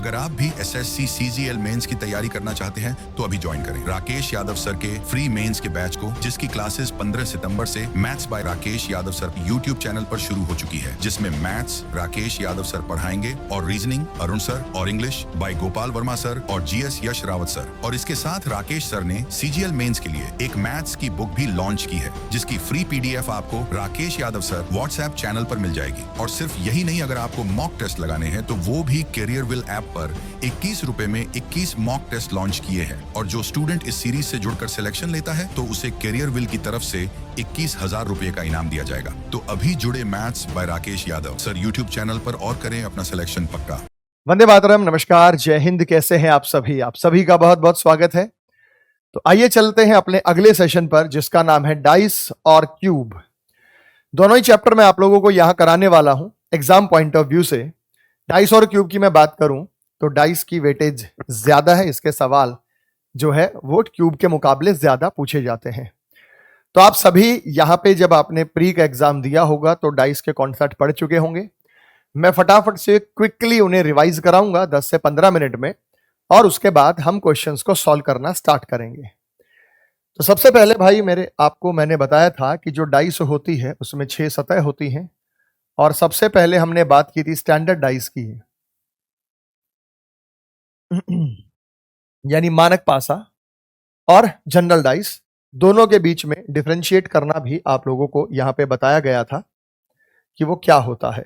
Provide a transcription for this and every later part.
अगर आप भी एसएससी सीजीएल मेंस की तैयारी करना चाहते हैं तो अभी ज्वाइन करें राकेश यादव सर के फ्री मेंस के बैच को, जिसकी क्लासेस 15 सितंबर से maths by Rakesh Yadav sir YouTube channel पर शुरू हो चुकी है, जिसमें मैथ्स राकेश यादव सर पढ़ाएंगे और रीजनिंग अरुण सर और English by Gopal Verma sir और जीएस यश रावत सर। और इसके साथ राकेश सर ने सीजीएल मेंस के लिए एक मैथ्स की बुक भी लॉन्च की है, जिसकी फ्री पीडीएफ आपको Rakesh Yadav sir WhatsApp channel पर मिल जाएगी। और सिर्फ यही नहीं, अगर आपको मॉक टेस्ट लगाने हैं तो वो भी कैरियर विल ऐप पर 21 रुपए में 21 मॉक टेस्ट लॉन्च किए हैं। और जो स्टूडेंट इस सीरीज से जुड़कर सिलेक्शन लेता है तो उसे कैरियर विल की तरफ से 21,000 रुपए का इनाम दिया जाएगा। तो अभी जुड़े maths by Rakesh Yadav sir YouTube channel पर और करें अपना सिलेक्शन पक्का। वंदे मातरम, नमस्कार, जय हिंद। कैसे हैं आप सभी? आप सभी का बहुत बहुत स्वागत है। तो आइए चलते हैं अपने अगले सेशन पर, जिसका नाम है डाइस और क्यूब। दोनों ही चैप्टर में आप लोगों को यहां कराने वाला हूं एग्जाम पॉइंट ऑफ व्यू से। डाइस और क्यूब की मैं बात करूं तो डाइस की वेटेज ज्यादा है, इसके सवाल जो है वो क्यूब के मुकाबले ज्यादा पूछे जाते हैं। तो आप सभी यहां पे जब आपने प्री का एग्जाम दिया होगा तो डाइस के कॉन्सेप्ट पढ़ चुके होंगे। मैं फटाफट से क्विकली उन्हें रिवाइज कराऊंगा 10 से 15 मिनट में, और उसके बाद हम क्वेश्चंस को सॉल्व करना स्टार्ट करेंगे। तो सबसे पहले भाई मैंने बताया था कि जो डाइस होती है उसमें 6 सतह होती हैं, और सबसे पहले हमने बात की थी स्टैंडर्ड डाइस की, यानी मानक पासा और जनरल डाइस। दोनों के बीच में डिफरेंशिएट करना भी आप लोगों को यहां पे बताया गया था कि वो क्या होता है।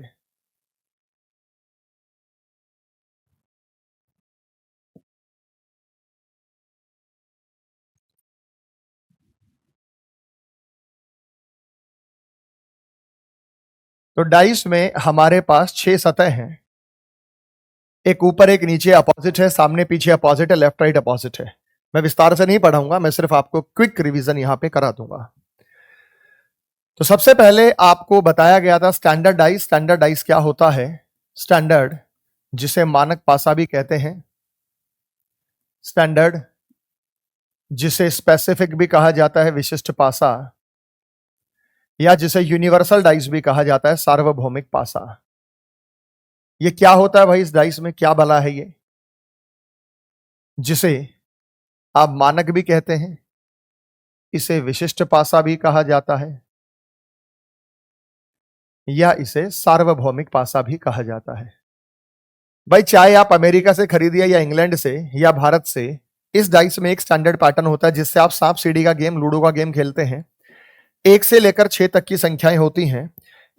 तो डाइस में हमारे पास 6 सतह हैं, एक ऊपर एक नीचे अपोजिट है, सामने पीछे अपोजिट है, लेफ्ट राइट अपोजिट है। मैं विस्तार से नहीं पढ़ाऊंगा, मैं सिर्फ आपको क्विक रिवीजन यहां पे करा दूंगा। तो सबसे पहले आपको बताया गया था स्टैंडर्ड डाइस। स्टैंडर्ड डाइस क्या होता है? स्टैंडर्ड, जिसे मानक पासा भी कहते हैं, स्टैंडर्ड जिसे स्पेसिफिक भी कहा जाता है, विशिष्ट पासा, या जिसे यूनिवर्सल डाइस भी कहा जाता है, सार्वभौमिक पासा। ये क्या होता है भाई? इस डाइस में क्या भला है ये, जिसे आप मानक भी कहते हैं, इसे विशिष्ट पासा भी कहा जाता है, या इसे सार्वभौमिक पासा भी कहा जाता है। भाई चाहे आप अमेरिका से खरीदिए या इंग्लैंड से या भारत से, इस डाइस में एक स्टैंडर्ड पैटर्न होता है जिससे आप सांप सीढ़ी का गेम, लूडो का गेम खेलते हैं। 1 से लेकर 6 तक की संख्याएं होती हैं।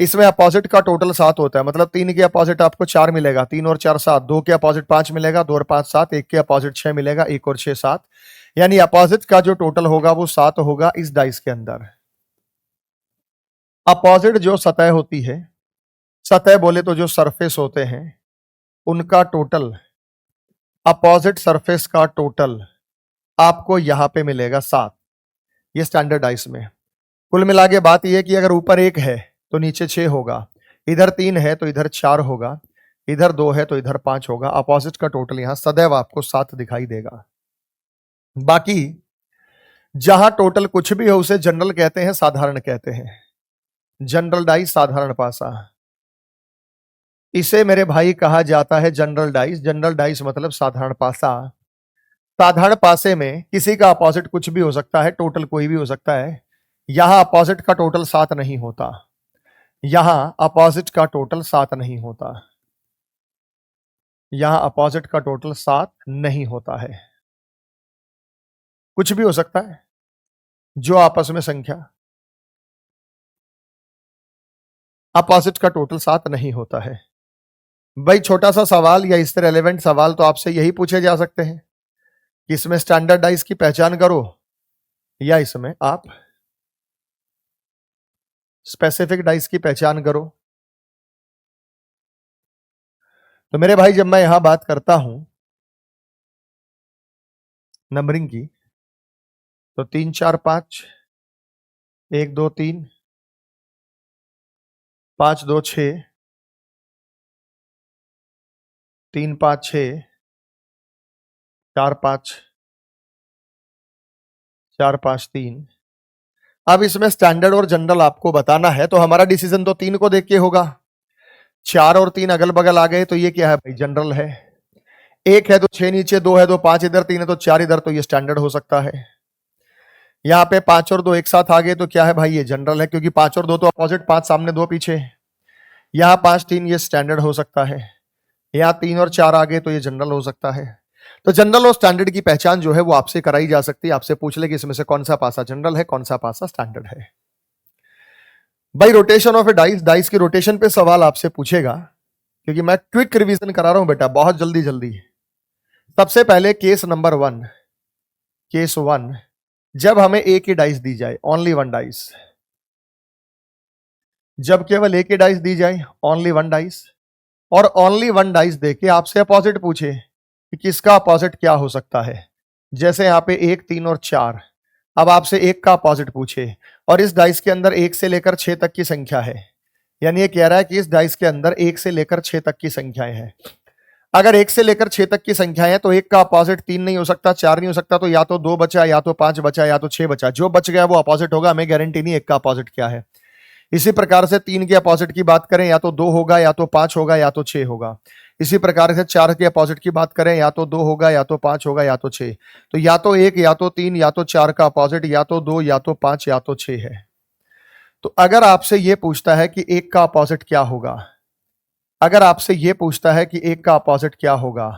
इसमें अपोजिट का टोटल 7 होता है, मतलब 3 के अपोजिट आपको 4 मिलेगा, 3 और 4 7, 2 के अपोजिट 5 मिलेगा, 2 और 5 7, 1 के अपोजिट 6 मिलेगा, 1 और 6 7, यानी अपोजिट का जो टोटल होगा वो 7 होगा इस डाइस के अंदर। अपोजिट जो सतह होती है, सतह बोले तो जो सरफेस होते हैं, उनका टोटल, अपोजिट सरफेस का टोटल आपको यहां पे मिलेगा 7, ये स्टैंडर्ड डाइस में। कुल मिला के बात यह है कि अगर ऊपर 1 है तो नीचे 6 होगा, इधर 3 है तो इधर 4 होगा, इधर 2 है तो इधर 5 होगा। अपोजिट का टोटल यहां सदैव आपको 7 दिखाई देगा। बाकी जहां टोटल कुछ भी हो उसे जनरल कहते हैं, साधारण कहते हैं। जनरल डाइस, साधारण पासा, इसे मेरे भाई कहा जाता है जनरल डाइस। जनरल डाइस मतलब साधारण पासा। साधारण पासे में किसी का अपोजिट कुछ भी हो सकता है, टोटल कोई भी हो सकता है। यहां अपोजिट का टोटल 7 नहीं होता, यहां अपोजिट का टोटल 7 नहीं होता, यहां अपोजिट का टोटल 7 नहीं होता है। कुछ भी हो सकता है जो आपस में संख्या, अपोजिट का टोटल 7 नहीं होता है। भाई छोटा सा सवाल या इससे रेलेवेंट सवाल तो आपसे यही पूछे जा सकते हैं कि इसमें स्टैंडर्ड डाइस की पहचान करो, या इसमें आप स्पेसिफिक डाइस की पहचान करो। तो मेरे भाई जब मैं यहां बात करता हूं नंबरिंग की, तो 3 4 5, 1 2 3, 5 2 6, 3 5 6, 4 5 4 5 3। अब इसमें स्टैंडर्ड और जनरल आपको बताना है, तो हमारा डिसीजन तो 3 को देख के होगा। 4 और 3 अगल बगल आ गए तो ये क्या है भाई? जनरल है। एक है तो 6 नीचे, 2 है तो 5 इधर, 3 है तो 4 इधर, तो ये स्टैंडर्ड हो सकता है। यहाँ पे 5 और 2 एक साथ आ गए तो क्या है भाई, ये जनरल है, क्योंकि 5 और 2 तो अपोजिट, 5 सामने 2 पीछे। यहाँ 5 3 ये स्टैंडर्ड हो सकता है। यहाँ 3 और 4 आ गए तो ये जनरल हो सकता है। तो जनरल और स्टैंडर्ड की पहचान जो है वो आपसे कराई जा सकती है। आपसे पूछ ले कि इसमें से कौन सा पासा जनरल है, कौन सा पासा स्टैंडर्ड है। भाई rotation of a dice, dice की रोटेशन पे सवाल आपसे पूछेगा, क्योंकि मैं क्विक रिवीजन करा रहा हूं बेटा, बहुत जल्दी जल्दी। सबसे पहले केस नंबर 1, केस 1, जब हमें एक ही डाइस दी जाए, ओनली वन डाइस, जब केवल एक ही डाइस दी जाए, ओनली वन डाइस, और ओनली वन डाइस देके आपसे अपोजिट पूछे कि किसका अपोजिट क्या हो सकता है। जैसे यहाँ पे 1 3 और 4, अब आपसे एक का अपोजिट पूछे, और इस डाइस के अंदर 1 से लेकर 6 तक की संख्या है, यानी ये कह रहा है कि इस डाइस के अंदर 1 से लेकर 6 तक की संख्याएं हैं। अगर 1 से लेकर 6 तक की संख्याएं हैं तो एक का अपोजिट 3 नहीं हो सकता, 4 नहीं हो सकता, तो या तो 2 बचा, या तो 5 बचा, या तो 6 बचा। जो बच गया वो अपोजिट होगा, हमें गारंटी नहीं एक का अपोजिट क्या है। इसी प्रकार से 3 के अपोजिट की बात करें, या तो 2 होगा, या तो 5 होगा, या तो 6 होगा। इसी प्रकार से 4 के अपोजिट की बात करें, या तो 2 होगा, या तो 5 होगा, या तो 6। तो या तो 1, या तो 3, या तो 4 का अपोजिट, या तो 2, या तो 5, या तो 6 है। तो अगर आपसे यह पूछता है कि एक का अपोजिट क्या होगा, अगर आपसे यह पूछता है कि एक का अपोजिट क्या होगा,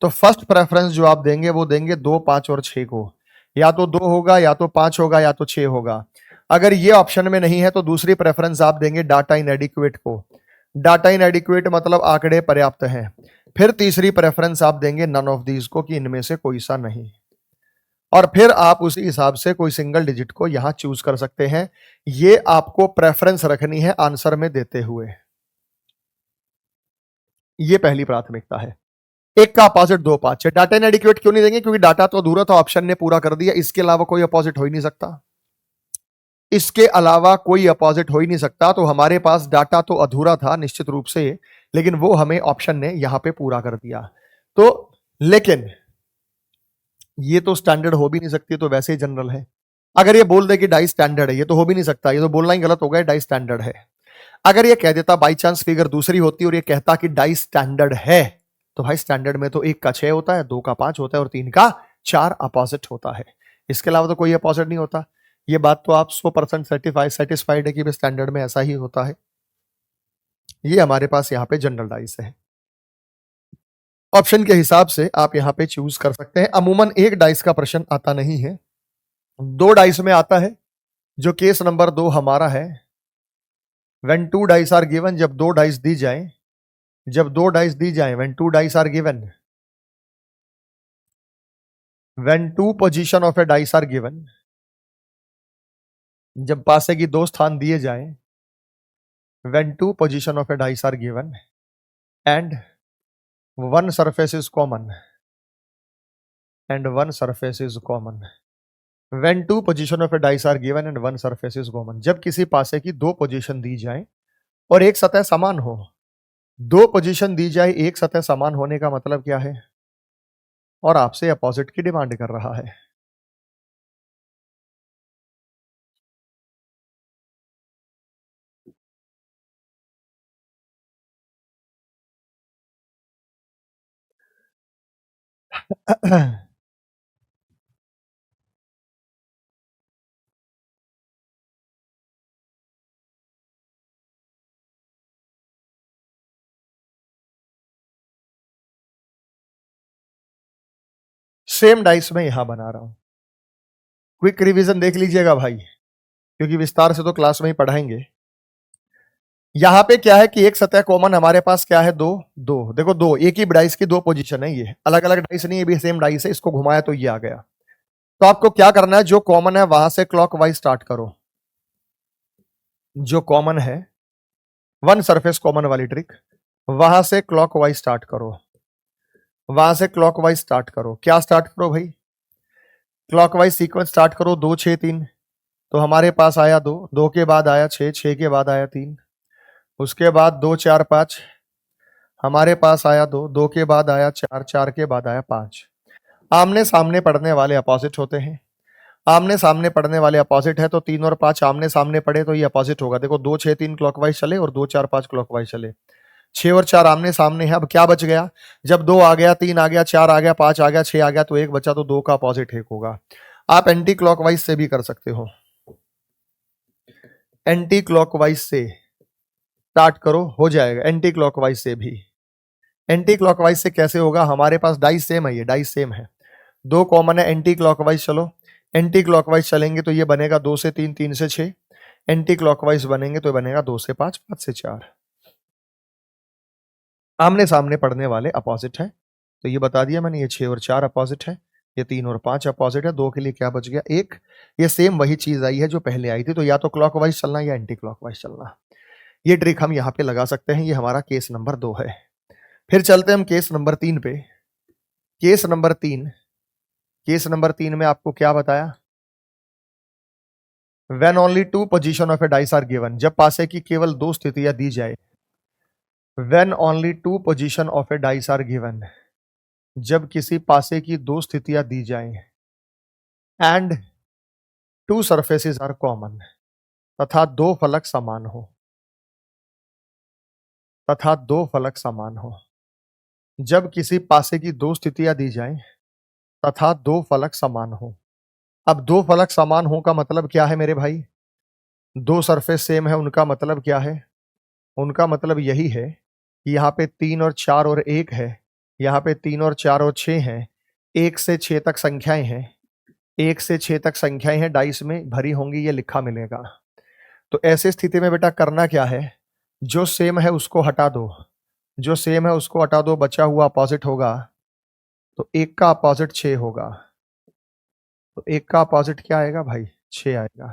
तो फर्स्ट प्रेफरेंस जो आप देंगे वो देंगे 2, 5 और 6 को। या तो 2 होगा, या तो 5 होगा, या तो 6 होगा। अगर ये ऑप्शन में नहीं है तो दूसरी प्रेफरेंस आप देंगे डाटा इनएडिक्वेट को। डाटा इनएडिक्वेट मतलब आंकड़े पर्याप्त हैं। फिर तीसरी प्रेफरेंस आप देंगे नन ऑफ दीज को, कि इनमें से कोई सा नहीं। और फिर आप उसी हिसाब से कोई सिंगल डिजिट को यहां चूज कर सकते हैं। ये आपको प्रेफरेंस रखनी है आंसर में देते हुए। ये पहली प्राथमिकता है। एक का अपोजिट 2 5 है। डाटा इनएडिक्वेट क्यों नहीं देंगे, क्योंकि डाटा तो अधूरा था, ऑप्शन ने पूरा कर दिया, इसके अलावा कोई अपोजिट हो ही नहीं सकता, इसके अलावा कोई अपोजिट हो ही नहीं सकता। तो हमारे पास डाटा तो अधूरा था निश्चित रूप से, लेकिन वो हमें ऑप्शन ने यहां पे पूरा कर दिया। तो लेकिन ये तो स्टैंडर्ड हो भी नहीं सकती, तो वैसे ही जनरल है। अगर ये बोल दे कि डाई स्टैंडर्ड है, ये तो हो भी नहीं सकता, ये तो बोलना ही गलत हो गया, डाई स्टैंडर्ड है। अगर ये कह देता बाई चांस फिगर दूसरी होती और ये कहता कि डाई स्टैंडर्ड है, तो भाई स्टैंडर्ड में तो 1 का 6 होता है, 2 का 5 होता है और 3 का 4 अपोजिट होता है। इसके अलावा तो कोई अपोजिट नहीं होता। ये बात तो आप 100% सेटिस्फाइड है कि स्टैंडर्ड में ऐसा ही होता है। ये हमारे पास यहाँ पे जनरल डाइस है। ऑप्शन के हिसाब से आप यहाँ पे चूज कर सकते हैं। अमूमन एक डाइस का प्रश्न आता नहीं है, 2 डाइस में आता है, जो केस नंबर 2 हमारा है। व्हेन 2 डाइस आर गिवन, जब 2 डाइस दी जाए, जब 2 डाइस दी जाए, when 2 dice are given, when 2 position of a dice are given, जब पासे की 2 स्थान दिए जाए, when 2 position of a dice are given and one surface is common, and one surface is common, when 2 position of a dice are given and one surface is common, जब किसी पासे की 2 पोजीशन दी जाए और एक सतह समान हो। 2 पोजीशन दी जाए, एक सतह समान होने का मतलब क्या है, और आपसे अपोजिट की डिमांड कर रहा है। सेम डाइस में यहां बना रहा हूं। क्विक रिवीजन देख लीजिएगा भाई, क्योंकि विस्तार से तो क्लास में ही पढ़ाएंगे। यहां पे क्या है कि एक सतह कॉमन हमारे पास क्या है, 2 2। देखो 2, एक ही डाइस की 2 पोजीशन है, ये अलग अलग डाइस नहीं, ये भी सेम डाइस है, इसको घुमाया तो ये आ गया। तो आपको क्या करना है, जो कॉमन है वहां से क्लॉकवाइज स्टार्ट करो। जो कॉमन है, वन सरफेस कॉमन वाली ट्रिक, वहां से क्लॉकवाइज स्टार्ट करो, वहां से क्लॉकवाइज स्टार्ट करो। क्या स्टार्ट करो भाई, क्लॉकवाइज सीक्वेंस स्टार्ट करो। 2 6 3, तो हमारे पास आया 2, 2 के बाद आया 6, 6 के बाद आया 3, उसके बाद 2 4 5, हमारे पास आया 2, 2 के बाद आया 4, 4 के बाद आया 5। आमने सामने पढ़ने वाले अपोजिट होते हैं। आमने सामने पढ़ने वाले अपोजिट है, तो 3 और 5 आमने सामने पढ़े तो ये अपोजिट होगा। देखो 2 6 3 क्लॉकवाइज चले और 2 4 5 क्लॉकवाइज चले, 6 और 4 आमने सामने है। अब क्या बच गया? जब 2 आ गया, 3 आ गया, 4 आ गया, 5 आ गया, 6 आ गया, तो 1 बचा, तो 2 का अपोजिट 1 होगा। आप एंटी क्लॉकवाइज से भी कर सकते हो, एंटी क्लॉकवाइज से स्टार्ट करो, हो जाएगा। एंटी क्लॉकवाइज से भी, एंटी क्लॉकवाइज से कैसे होगा? हमारे पास डाइस सेम है, ये डाइस सेम है, 2 कॉमन है। एंटी क्लॉकवाइज चलो, एंटी क्लॉकवाइज चलेंगे तो ये बनेगा 2 से 3, 3 से 6। एंटी क्लॉकवाइज बनेंगे तो बनेगा 2 से 5, 5 से 4। आमने सामने पढ़ने वाले अपोजिट है, तो ये बता दिया मैंने, ये 6 और 4 अपोजिट है, ये 3 और 5 अपोजिट है। 2 के लिए क्या बच गया? 1। ये सेम वही चीज आई है जो पहले आई थी, तो या तो क्लॉकवाइज चलना या एंटी क्लॉकवाइज चलना। ये ट्रिक हम यहां पे लगा सकते हैं। ये हमारा केस नंबर 2 है। फिर चलते हैं हम केस नंबर 3 पे। केस नंबर 3, केस नंबर 3 में आपको क्या बताया? When only 2 position of a dice are given, जब पासे की केवल 2 स्थितियां दी जाए। When only 2 position of a dice are given, जब किसी पासे की 2 स्थितियां दी जाएं, and 2 surfaces are common, तथा 2 फलक समान हो, तथा 2 फलक समान हो। जब किसी पासे की 2 स्थितियां दी जाएं तथा 2 फलक समान हो। अब 2 फलक समान हो का मतलब क्या है मेरे भाई? 2 सरफेस सेम है, उनका मतलब क्या है? उनका मतलब यही है कि यहाँ पे 3 और 4 और 1 है, यहाँ पे 3 और 4 और 6 हैं, 1 से 6 तक संख्याएं हैं, 1 से 6 तक संख्याएं हैं, डाइस में भरी होंगी, ये लिखा मिलेगा। तो ऐसे स्थिति में बेटा करना क्या है? जो सेम है उसको हटा दो, जो सेम है उसको हटा दो, बचा हुआ अपोजिट होगा, तो 1 का अपोजिट 6 होगा। तो 1 का अपोजिट क्या आएगा भाई? 6 आएगा।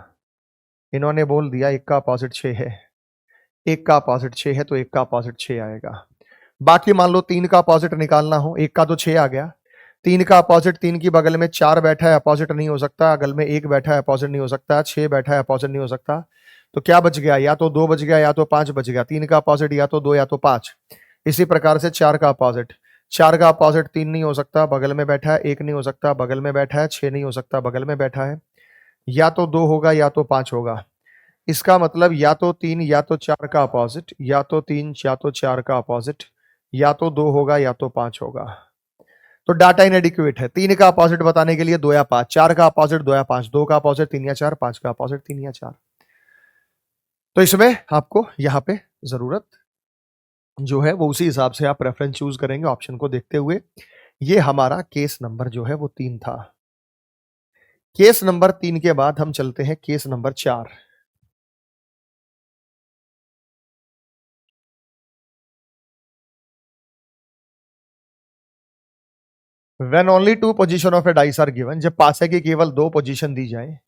इन्होंने बोल दिया 1 का अपोजिट 6 है, 1 का अपोजिट 6 है, तो 1 का अपोजिट 6 आएगा। बाकी मान लो 3 का अपोजिट निकालना हो, 1 का तो 6 आ गया, 3 का अपोजिट, 3 की बगल में 4 बैठा है, अपोजिट नहीं हो सकता, बगल में 1 बैठा है, अपोजिट नहीं हो सकता, 6 बैठा है, अपोजिट नहीं हो सकता, तो क्या बच गया? या तो 2 बच गया या तो 5 बच गया। 3 का अपोजिट या तो 2 या तो 5। इसी प्रकार से 4 का अपोजिट, 4 का अपोजिट 3 नहीं हो सकता, बगल में बैठा है, 1 नहीं हो सकता, बगल में बैठा है, 6 नहीं हो सकता, बगल में बैठा है, या तो 2 होगा या तो 5 होगा। इसका मतलब या तो 3 या तो 4 का अपोजिट, या तो 3 या तो 4 का अपोजिट, या तो 2 होगा या तो 5 होगा। तो डाटा इनएडिक्वेट है। 3 का अपोजिट बताने के लिए 2 या 5, 4 का अपोजिट 2 या 5, 2 का अपोजिट 3 या 4, 5 का अपोजिट 3 या 4। तो इसमें आपको यहां पे जरूरत जो है वो उसी हिसाब से आप प्रेफरेंस चूज करेंगे ऑप्शन को देखते हुए। ये हमारा केस नंबर जो है वो 3 था। केस नंबर 3 के बाद हम चलते हैं case number 4। When only 2 position of a dice are given, जब पासे की केवल 2 पोजीशन दी जाए,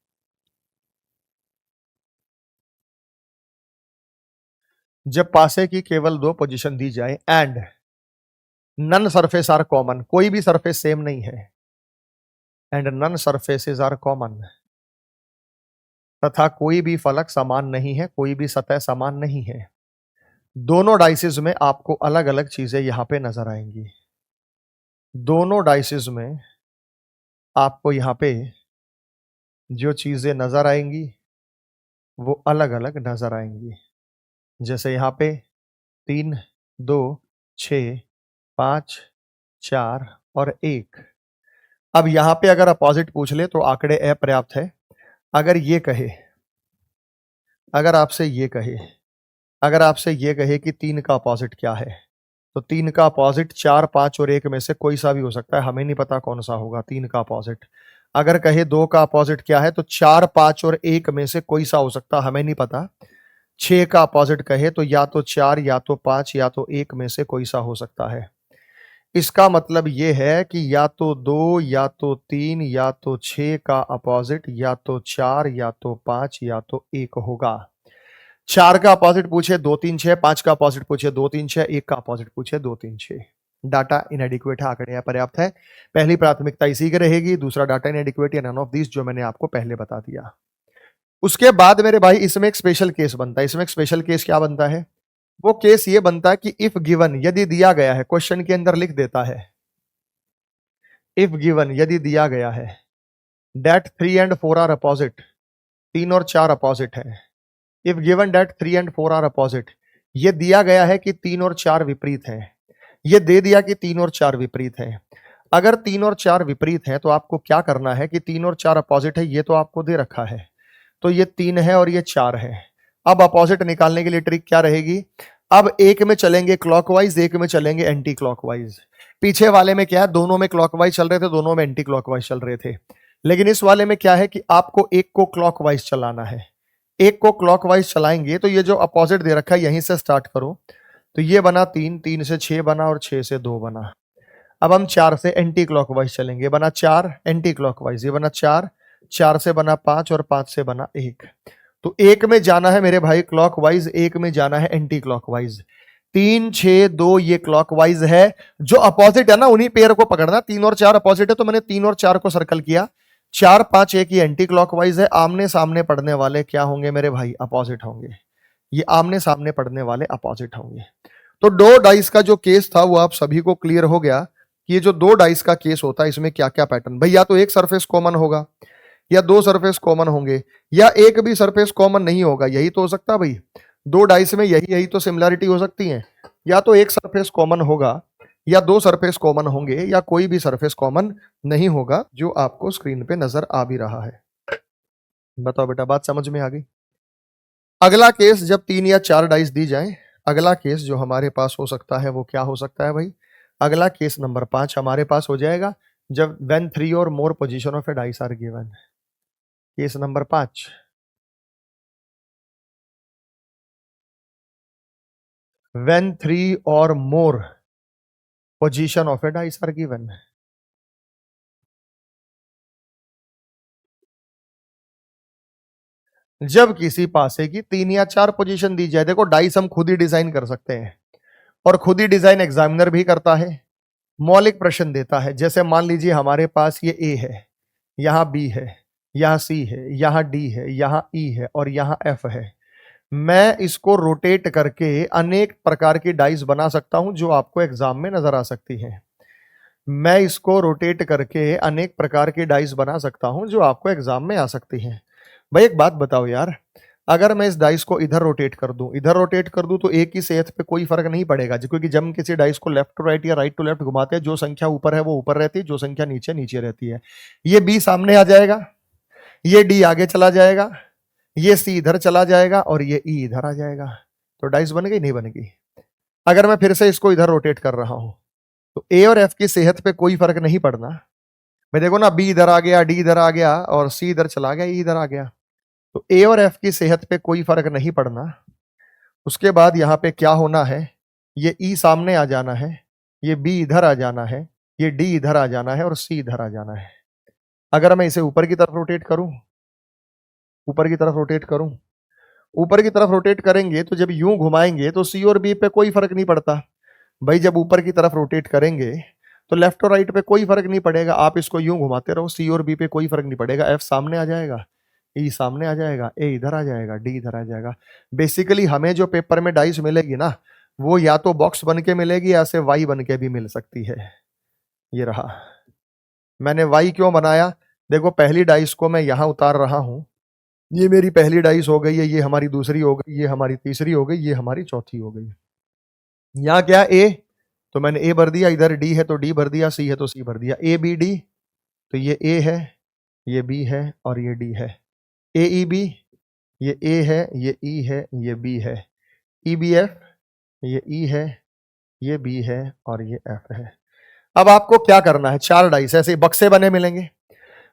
जब पासे की केवल 2 पोजीशन दी जाए, and none surface are common, कोई भी सरफेस सेम नहीं है, and none surfaces are common, तथा कोई भी फलक समान नहीं है, कोई भी सतह समान नहीं है। दोनों डाइसेस में आपको अलग अलग चीजें यहां पे नजर आएंगी। दोनों डाइसेस में आपको यहां पे जो चीजें नजर आएंगी वो अलग अलग नजर आएंगी। जैसे यहां पे 3, 2, 6, 5, 4 और 1। अब यहां पे अगर अपोजिट पूछ ले तो आंकड़े अपर्याप्त है। अगर ये कहे, अगर आपसे ये कहे, अगर आपसे ये कहे कि 3 का अपोजिट क्या है, तो 3 का अपोजिट 4, 5 और 1 में से कोई सा भी हो सकता है, हमें नहीं पता कौन सा होगा 3 का अपोजिट। अगर कहे 2 का अपोजिट क्या है, तो 4, 5 और 1 में से कोई सा हो सकता, हमें नहीं पता। 6 का अपोजिट कहे तो या तो 4 या तो 5 या तो 1 में से कोई सा हो सकता है। इसका मतलब यह है कि या तो 2 या तो 3 या तो 6 का अपोजिट या तो 4 या तो 5 या तो 1 होगा। 4 का अपोजिट पूछे 2, 3, 6, 5 का अपोजिट पूछे 2, 3, 6, 1 का अपोजिट पूछे 2, 3, 6। डाटा इनएडिक्वेट है, आंकड़े अपर्याप्त है। पहली प्राथमिकता इसी की रहेगी। दूसरा डाटा इनएडिक्वेट या नन ऑफ दिस, जो मैंने आपको पहले बता दिया। उसके बाद मेरे भाई इसमें एक स्पेशल केस बनता है। इसमें एक स्पेशल केस क्या बनता है? वो केस ये बनता है कि इफ गिवन, यदि दिया गया है, क्वेश्चन के अंदर लिख देता है इफ गिवन, यदि दिया गया है डेट 3 and 4 आर अपोजिट, 3 और 4 अपोजिट है। If given that 3 and 4 are opposite, ये दिया गया है कि 3 और 4 विपरीत हैं, ये दे दिया कि 3 और 4 विपरीत हैं। अगर 3 और 4 विपरीत हैं तो आपको क्या करना है कि 3 और 4 अपोजिट है, ये तो आपको दे रखा है, तो ये 3 है और ये 4 है। अब अपोजिट निकालने के लिए ट्रिक क्या रहेगी, अब एक में चलेंगे क्लॉकवाइज, एक में चलेंगे एंटी क्लॉकवाइज। पीछे वाले में क्या है, दोनों में क्लॉकवाइज चल रहे थे, दोनों में एंटी क्लॉकवाइज चल रहे थे। लेकिन इस वाले में क्या है कि आपको एक को क्लॉकवाइज चलाना है, एक को क्लॉकवाइज चलाएंगे तो ये जो अपोजिट दे रखा है यहीं से स्टार्ट करो, तो ये बना 3, 3 से 6 बना और 6 से 2 बना। अब हम 4 से एंटी क्लॉकवाइज चलेंगे, बना 4 एंटी क्लॉकवाइज, ये बना 4, 4 से बना 5 और 5 से बना 1। तो एक में जाना है मेरे भाई क्लॉकवाइज, एक में जाना है एंटी क्लॉकवाइज। 3, 6, 2 ये क्लॉकवाइज है, जो अपोजिट है ना उन्हीं पेयर को पकड़ना। 3 और 4 अपोजिट है तो मैंने 3 और 4 को सर्कल किया। 4, 5, 1 ये एंटी क्लॉकवाइज है। आमने सामने पढ़ने वाले क्या होंगे मेरे भाई, अपोजिट होंगे। ये आमने सामने पढ़ने वाले अपोजिट होंगे। तो 2 डाइस का जो केस था वो आप सभी को क्लियर हो गया कि ये जो 2 डाइस का केस होता है इसमें क्या क्या पैटर्न। भाई या तो एक सरफेस कॉमन होगा, या 2 सरफेस कॉमन होंगे, या एक भी सरफेस कॉमन नहीं होगा। यही तो हो सकता है भाई, 2 डाइस में यही तो सिमिलरिटी हो सकती है। या तो एक सरफेस कॉमन होगा, या 2 सरफेस कॉमन होंगे, या कोई भी सरफेस कॉमन नहीं होगा, जो आपको स्क्रीन पे नजर आ भी रहा है। बताओ बेटा, बात समझ में आ गई। अगला केस जब 3 या 4 डाइस दी जाए, अगला केस जो हमारे पास हो सकता है वो क्या हो सकता है भाई, अगला केस नंबर 5 हमारे पास हो जाएगा जब when 3 or more position of a dice are given। Case number 5, when 3 or more position of a dice are given। जब किसी पासे की 3 या 4 पोजीशन दी जाए, देखो डाइस हम खुद ही डिजाइन कर सकते हैं, और खुद ही डिजाइन एग्जामिनर भी करता है। मौलिक प्रश्न देता है, जैसे मान लीजिए हमारे पास ये ए है, यहाँ बी है, यहाँ सी है, यहाँ डी है, यहाँ ई है और यहाँ एफ है। मैं इसको रोटेट करके अनेक प्रकार की डाइस बना सकता हूं जो आपको एग्जाम में नजर आ सकती हैं। मैं इसको रोटेट करके अनेक प्रकार की डाइस बना सकता हूं जो आपको एग्जाम में आ सकती हैं। भाई एक बात बताओ यार, अगर मैं इस डाइस को इधर रोटेट कर दूं, इधर रोटेट कर दूं, तो एक ही सेहत पे कोई फर्क नहीं पड़ेगा, क्योंकि जब हम किसी डाइस को लेफ्ट टू राइट या राइट टू लेफ्ट घुमाते हैं, जो संख्या ऊपर है वो ऊपर रहती है, जो संख्या नीचे नीचे रहती है। ये बी सामने आ जाएगा, ये डी आगे चला जाएगा, ये सी इधर चला जाएगा और ये ई इधर आ जाएगा। तो डाइस बन गई नहीं बनेगी। अगर मैं फिर से इसको इधर रोटेट कर रहा हूं तो ए और एफ की सेहत पे कोई फर्क नहीं पड़ना। मैं देखो ना, बी इधर आ गया, डी इधर आ गया और सी इधर चला गया, ई इधर आ गया। तो ए और एफ की सेहत पे कोई फर्क नहीं पड़ना। उसके बाद यहाँ पे क्या होना है, ये ई सामने आ जाना है, ये बी इधर आ जाना है, ये डी इधर आ जाना है और सी इधर आ जाना है। अगर मैं इसे ऊपर की तरफ रोटेट करूं, ऊपर की तरफ रोटेट करूं, ऊपर की तरफ रोटेट करेंगे तो जब यूं घुमाएंगे तो सी और बी पे कोई फर्क नहीं पड़ता। भाई जब ऊपर की तरफ रोटेट करेंगे तो लेफ्ट और राइट पे कोई फर्क नहीं पड़ेगा। आप इसको यूं घुमाते रहो, सी और बी पे कोई फर्क नहीं पड़ेगा। एफ सामने आ जाएगा, ई सामने आ जाएगा, ए इधर आ जाएगा, डी इधर आ जाएगा। बेसिकली हमें जो पेपर में डाइस मिलेगी ना, वो या तो बॉक्स बन के मिलेगी या से वाई बन के भी मिल सकती है। ये रहा, मैंने वाई क्यों बनाया, देखो पहली डाइस को मैं यहां उतार रहा हूं, ये मेरी पहली डाइस हो गई है, ये हमारी दूसरी हो गई, ये हमारी तीसरी हो गई, ये हमारी चौथी हो गई। यहाँ क्या ए, तो मैंने ए भर दिया, इधर डी है तो डी भर दिया, सी है तो सी भर दिया। ए बी डी, तो ये ए है, ये बी है और ये डी है। ए ई बी, ये ए है, ये ई है, ये बी है। ई बी एफ, ये ई है, ये बी है और ये एफ है। अब आपको क्या करना है, 4 डाइस ऐसे बक्से बने मिलेंगे,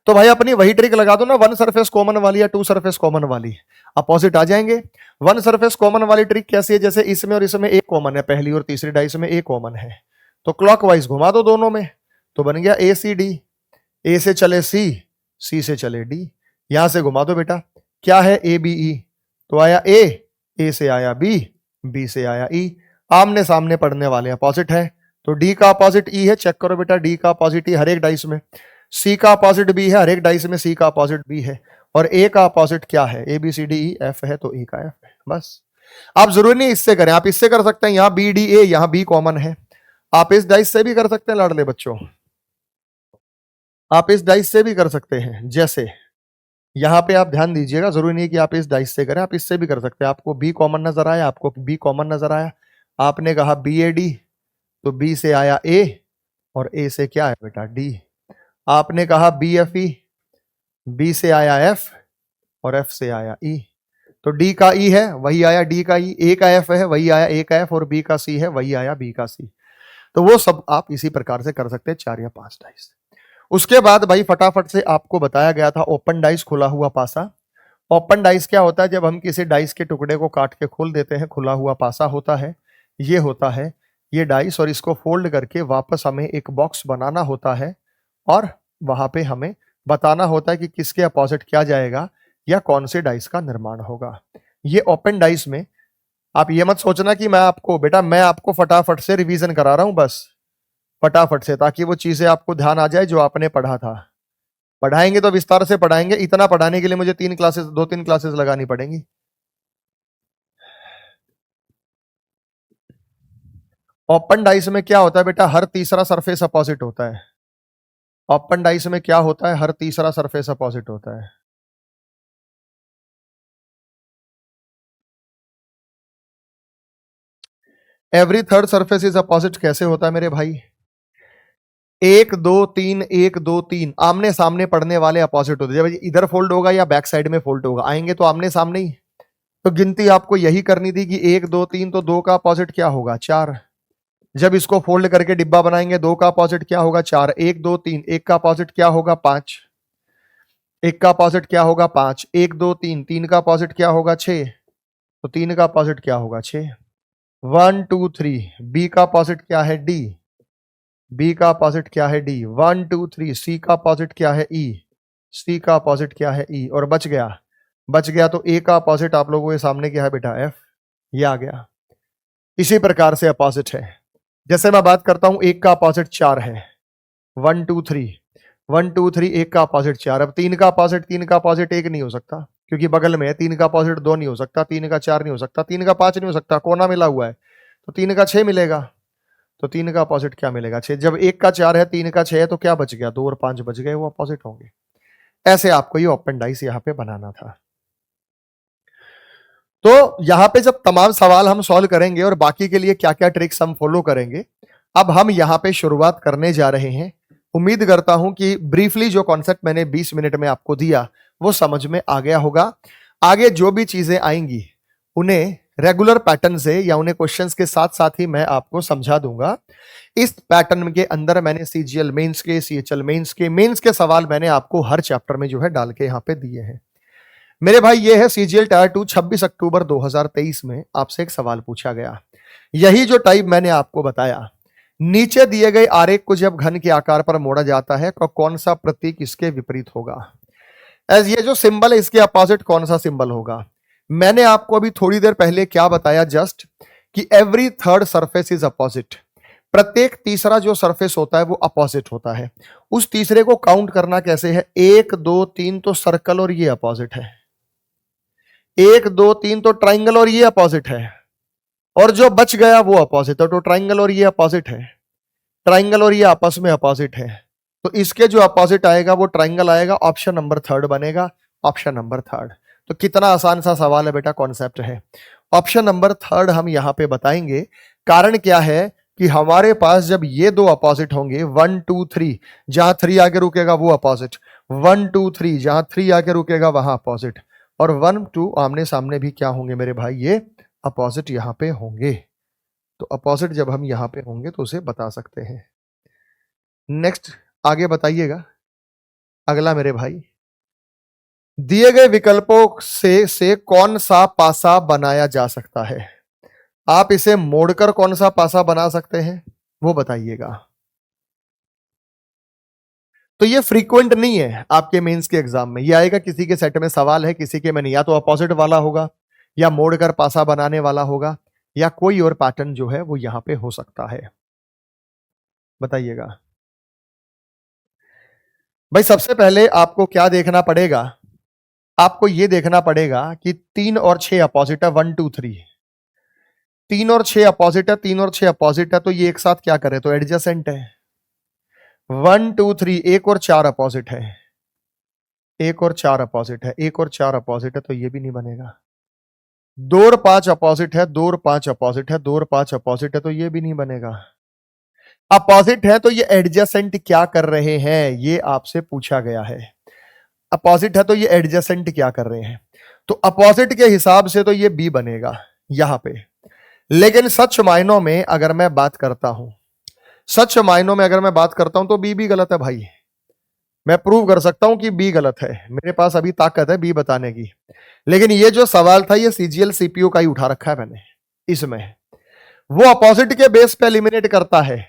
तो भाई अपनी वही ट्रिक लगा दो ना, 1 सरफेस कॉमन वाली या 2 सरफेस कॉमन वाली, अपोजिट आ जाएंगे। 1 सरफेस कॉमन वाली ट्रिक कैसी है, जैसे इसमें और इसमें ए कॉमन है, पहली और तीसरी डाइस में ए कॉमन है, तो क्लॉकवाइज घुमा दो दोनों में, तो बन गया ए सी डी। ए से चले सी, सी से चले डी, यहां से घुमा दो बेटा, क्या है ए बी ई, तो आया ए से आया बी, बी से आया ई। आमने सामने पढ़ने वाले अपोजिट है, तो डी का अपोजिट ई है, चेक करो बेटा, डी का अपोजिट ई हर एक डाइस में। सी का अपोजिट बी है, हर एक डाइस में सी का अपोजिट बी है। और ए का अपोजिट क्या है, A B C D E F है तो ई का एफ है। बस, आप जरूरी नहीं इससे करें, आप इससे कर सकते हैं, यहां बी डी ए, यहां बी कॉमन है, आप इस डाइस से भी कर सकते हैं लाडले बच्चों, आप इस डाइस से भी कर सकते हैं। जैसे यहां पे आप ध्यान दीजिएगा, जरूरी नहीं है कि आप इस डाइस से करें, आप इससे भी कर सकते हैं। आपको बी कॉमन नजर आया, आपको बी कॉमन नजर आया, आपने कहा बी ए डी, तो बी से आया ए और ए से क्या है बेटा डी। आपने कहा बी एफ ई, बी से आया एफ और एफ से आया ई, तो डी का ई है वही आया डी का ई, ए का एफ है वही आया ए का एफ, और बी का सी है वही आया बी का सी। तो वो सब आप इसी प्रकार से कर सकते हैं, 4 या 5 डाइस। उसके बाद भाई फटाफट से आपको बताया गया था ओपन डाइस, खुला हुआ पासा। ओपन डाइस क्या होता है? जब हम किसी डाइस के टुकड़े को काट के खोल देते हैं, खुला हुआ पासा होता है, ये होता है ये डाइस, और इसको फोल्ड करके वापस हमें एक बॉक्स बनाना होता है और वहां पे हमें बताना होता है कि किसके अपोजिट क्या जाएगा या कौन से डाइस का निर्माण होगा। ये ओपन डाइस में आप ये मत सोचना कि मैं आपको फटाफट से रिवीजन करा रहा हूं, बस फटाफट से, ताकि वो चीजें आपको ध्यान आ जाए जो आपने पढ़ा था। पढ़ाएंगे तो विस्तार से पढ़ाएंगे, इतना पढ़ाने के लिए मुझे 2-3 क्लासेस लगानी पड़ेंगी। ओपन डाइस में क्या होता है बेटा? हर तीसरा सरफेस अपोजिट होता है। ओपन डाइस में क्या होता है? हर तीसरा सरफेस अपोजिट होता है। Every third surface is opposite कैसे होता है मेरे भाई? 1 2 3 1 2 3 आमने सामने पड़ने वाले अपोजिट होते हैं। जब इधर फोल्ड होगा या बैक साइड में फोल्ड होगा, आएंगे तो आमने सामने ही। तो गिनती आपको यही करनी थी कि 1 2 3, तो 2 का अपोजिट क्या होगा? 4। जब इसको फोल्ड करके डिब्बा बनाएंगे, 2 का अपोजिट क्या होगा? 4। 1 2 3, 1 का अपोजिट क्या होगा? 5। 1 का अपोजिट क्या होगा? 5। 1 2 3, 3 का अपोजिट क्या होगा? 6। तो 3 का अपोजिट क्या होगा? 6। 1 2 3, बी का अपोजिट क्या है? डी। बी का अपोजिट क्या है? डी। 1 2 3, सी का अपोजिट क्या है? ई। सी का अपोजिट क्या है? ई। और बच गया तो ए का अपोजिट आप लोगों के सामने क्या है बेटा? एफ। ये आ गया। इसी प्रकार से अपोजिट है। जैसे मैं बात करता हूं, 1 का अपोजिट 4 है, 1 2 3, 1 2 3, 1 का अपोजिट 4। अब 3 का अपोजिट 1 नहीं हो सकता, क्योंकि बगल में है। 3 का अपोजिट 2 नहीं हो सकता, 3 का 4 नहीं हो सकता, 3 का 5 नहीं हो सकता, कोना मिला हुआ है, तो 3 का 6 मिलेगा। तो 3 का अपोजिट क्या मिलेगा? 6। जब 1 का 4 है, 3 का 6 है, तो क्या बच गया? 2 और 5 बच गए, वो अपोजिट होंगे। ऐसे आपको ये ओपन डाइस यहां पे बनाना था। तो यहां पे जब तमाम सवाल हम सॉल्व करेंगे और बाकी के लिए क्या क्या ट्रिक्स हम फॉलो करेंगे, अब हम यहां पे शुरुआत करने जा रहे हैं। उम्मीद करता हूं कि ब्रीफली जो कॉन्सेप्ट मैंने 20 मिनट में आपको दिया वो समझ में आ गया होगा। आगे जो भी चीजें आएंगी उन्हें रेगुलर पैटर्न से या उन्हें क्वेश्चंस के साथ साथ ही मैं आपको समझा दूंगा। इस पैटर्न के अंदर मैंने सीजीएल मेंस के, सीएचएल मेंस के सवाल मैंने आपको हर चैप्टर में जो है डाल के यहां पे दिए हैं। मेरे भाई ये है सीजीएल टायर 2, 26 अक्टूबर 2023 में आपसे एक सवाल पूछा गया। यही जो टाइप मैंने आपको बताया, नीचे दिए गए आरेख को जब घन के आकार पर मोड़ा जाता है तो कौन सा प्रतीक इसके विपरीत होगा? एज ये जो सिंबल है इसके अपोजिट कौन सा सिंबल होगा? मैंने आपको अभी थोड़ी देर पहले क्या बताया जस्ट, कि every third surface is opposite. प्रत्येक तीसरा जो सरफेस होता है वो अपोजिट होता है। उस तीसरे को काउंट करना कैसे है? 1 2 3 तो सर्कल और ये अपोजिट है, 1 2 3 तो ट्राइंगल और ये अपोजिट है, और जो बच गया वो अपोजिट है। तो ट्राइंगल और ये अपोजिट है, ट्राइंगल और ये आपस में अपोजिट है, तो इसके जो अपोजिट आएगा वो ट्राइंगल आएगा। ऑप्शन नंबर 3 बनेगा, ऑप्शन नंबर 3। तो कितना आसान सा सवाल है बेटा, कॉन्सेप्ट है। ऑप्शन नंबर 3 हम यहां पे बताएंगे। कारण क्या है कि हमारे पास जब ये दो अपोजिट होंगे, 1 2 3, जहां 3 आगे रुकेगा वो अपोजिट, 1 2 3 जहां 3 आगे रुकेगा वहां अपोजिट, और 1 2 आमने सामने भी क्या होंगे मेरे भाई? ये अपोजिट यहां पे होंगे। तो अपोजिट जब हम यहां पे होंगे तो उसे बता सकते हैं। नेक्स्ट आगे बताइएगा। अगला मेरे भाई, दिए गए विकल्पों से कौन सा पासा बनाया जा सकता है? आप इसे मोड़कर कौन सा पासा बना सकते हैं वो बताइएगा। तो ये फ्रीक्वेंट नहीं है आपके मेंस के एग्जाम में, ये आएगा किसी के सेट में सवाल है, किसी के में नहीं। या तो अपोजिट वाला होगा, या मोड़कर पासा बनाने वाला होगा, या कोई और पैटर्न जो है वो यहां पे हो सकता है। बताइएगा भाई। सबसे पहले आपको क्या देखना पड़ेगा? आपको यह देखना पड़ेगा कि 3 और 6 अपोजिट है, 1 2 3, 3 और 6 अपोजिट है, 3 और 6 अपोजिट है, तो ये एक साथ क्या करे? तो एडजेसेंट है। 1 2 3, 1 और 4 अपोजिट है, 1 और 4 अपोजिट है, 1 और 4 अपोजिट है तो ये भी नहीं बनेगा। 2 और 5 अपोजिट है, 2 और 5 अपोजिट है, 2 और 5 अपोजिट है तो ये भी नहीं बनेगा। अपोजिट है तो ये एडजेसेंट क्या कर रहे हैं, ये आपसे पूछा गया है। अपोजिट है तो ये एडजेसेंट क्या कर रहे हैं, तो अपोजिट के हिसाब से तो ये बी बनेगा यहां पे। लेकिन सच मायनों में अगर मैं बात करता हूं, सच मायनों में अगर मैं बात करता हूं तो बी भी गलत है भाई। मैं प्रूव कर सकता हूं कि बी गलत है, मेरे पास अभी ताकत है बी बताने की। लेकिन ये जो सवाल था ये सीजीएल सीपीयू का ही उठा रखा है मैंने, इसमें वो अपोजिट के बेस पे एलिमिनेट करता है।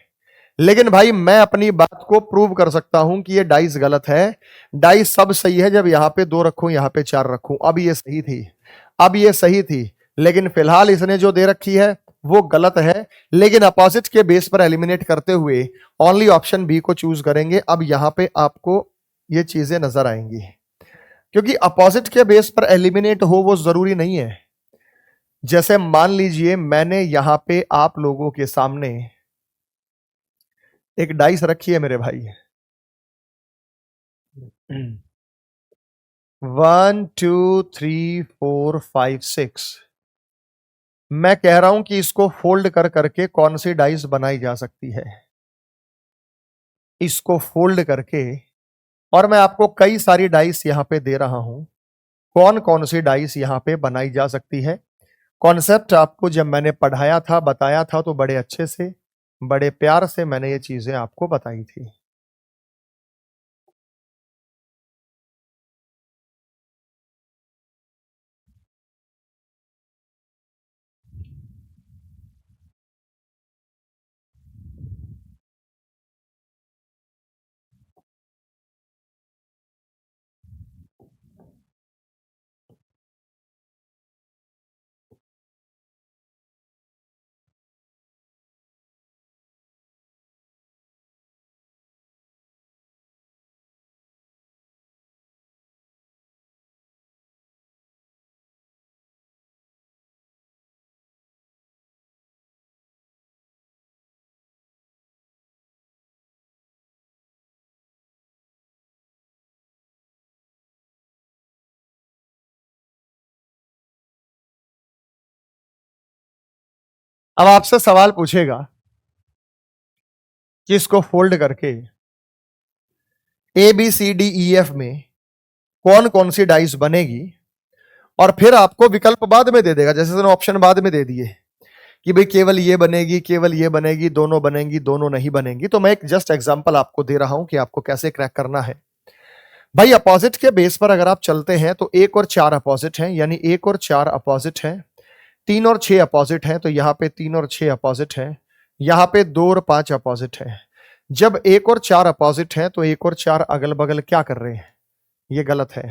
लेकिन भाई मैं अपनी बात को प्रूव कर सकता हूं कि ये डाइस गलत है। डाइस सब सही है जब यहां पे 2 रखूं यहां पे 4 रखूं। अब ये सही थी, अब ये सही थी, लेकिन फिलहाल इसने जो दे रखी है वो गलत है। लेकिन अपोजिट के बेस पर एलिमिनेट करते हुए ओनली ऑप्शन बी को चूज करेंगे। अब यहां पे आपको ये चीजें नजर आएंगी, क्योंकि अपोजिट के बेस पर एलिमिनेट हो वो जरूरी नहीं है। जैसे मान लीजिए मैंने यहां पे आप लोगों के सामने एक डाइस रखी है मेरे भाई, 1 2 3 4 5 6। मैं कह रहा हूं कि इसको फोल्ड कर करके कौन सी डाइस बनाई जा सकती है, इसको फोल्ड करके। और मैं आपको कई सारी डाइस यहां पे दे रहा हूं, कौन कौन सी डाइस यहां पे बनाई जा सकती है। कॉन्सेप्ट आपको जब मैंने पढ़ाया था, बताया था, तो बड़े अच्छे से, बड़े प्यार से मैंने ये चीजें आपको बताई थी। अब आपसे सवाल पूछेगा कि इसको फोल्ड करके A B C D E F में कौन कौन सी डाइस बनेगी, और फिर आपको विकल्प बाद में दे देगा, जैसे ऑप्शन बाद में दे दिए कि भाई केवल ये बनेगी, केवल ये बनेगी, दोनों बनेंगी, दोनों नहीं बनेंगी। तो मैं एक जस्ट एग्जांपल आपको दे रहा हूं कि आपको कैसे क्रैक करना है। भाई अपोजिट के बेस पर अगर आप चलते हैं तो 1 और 4 अपोजिट हैं, यानी 1 और 4 अपोजिट हैं। 3 और 6 अपोजिट हैं, तो यहां पे 3 और 6 अपोजिट हैं। यहां पे 2 और 5 अपोजिट हैं। जब 1 और 4 अपोजिट हैं तो 1 और 4 अगल बगल क्या कर रहे हैं, ये गलत है।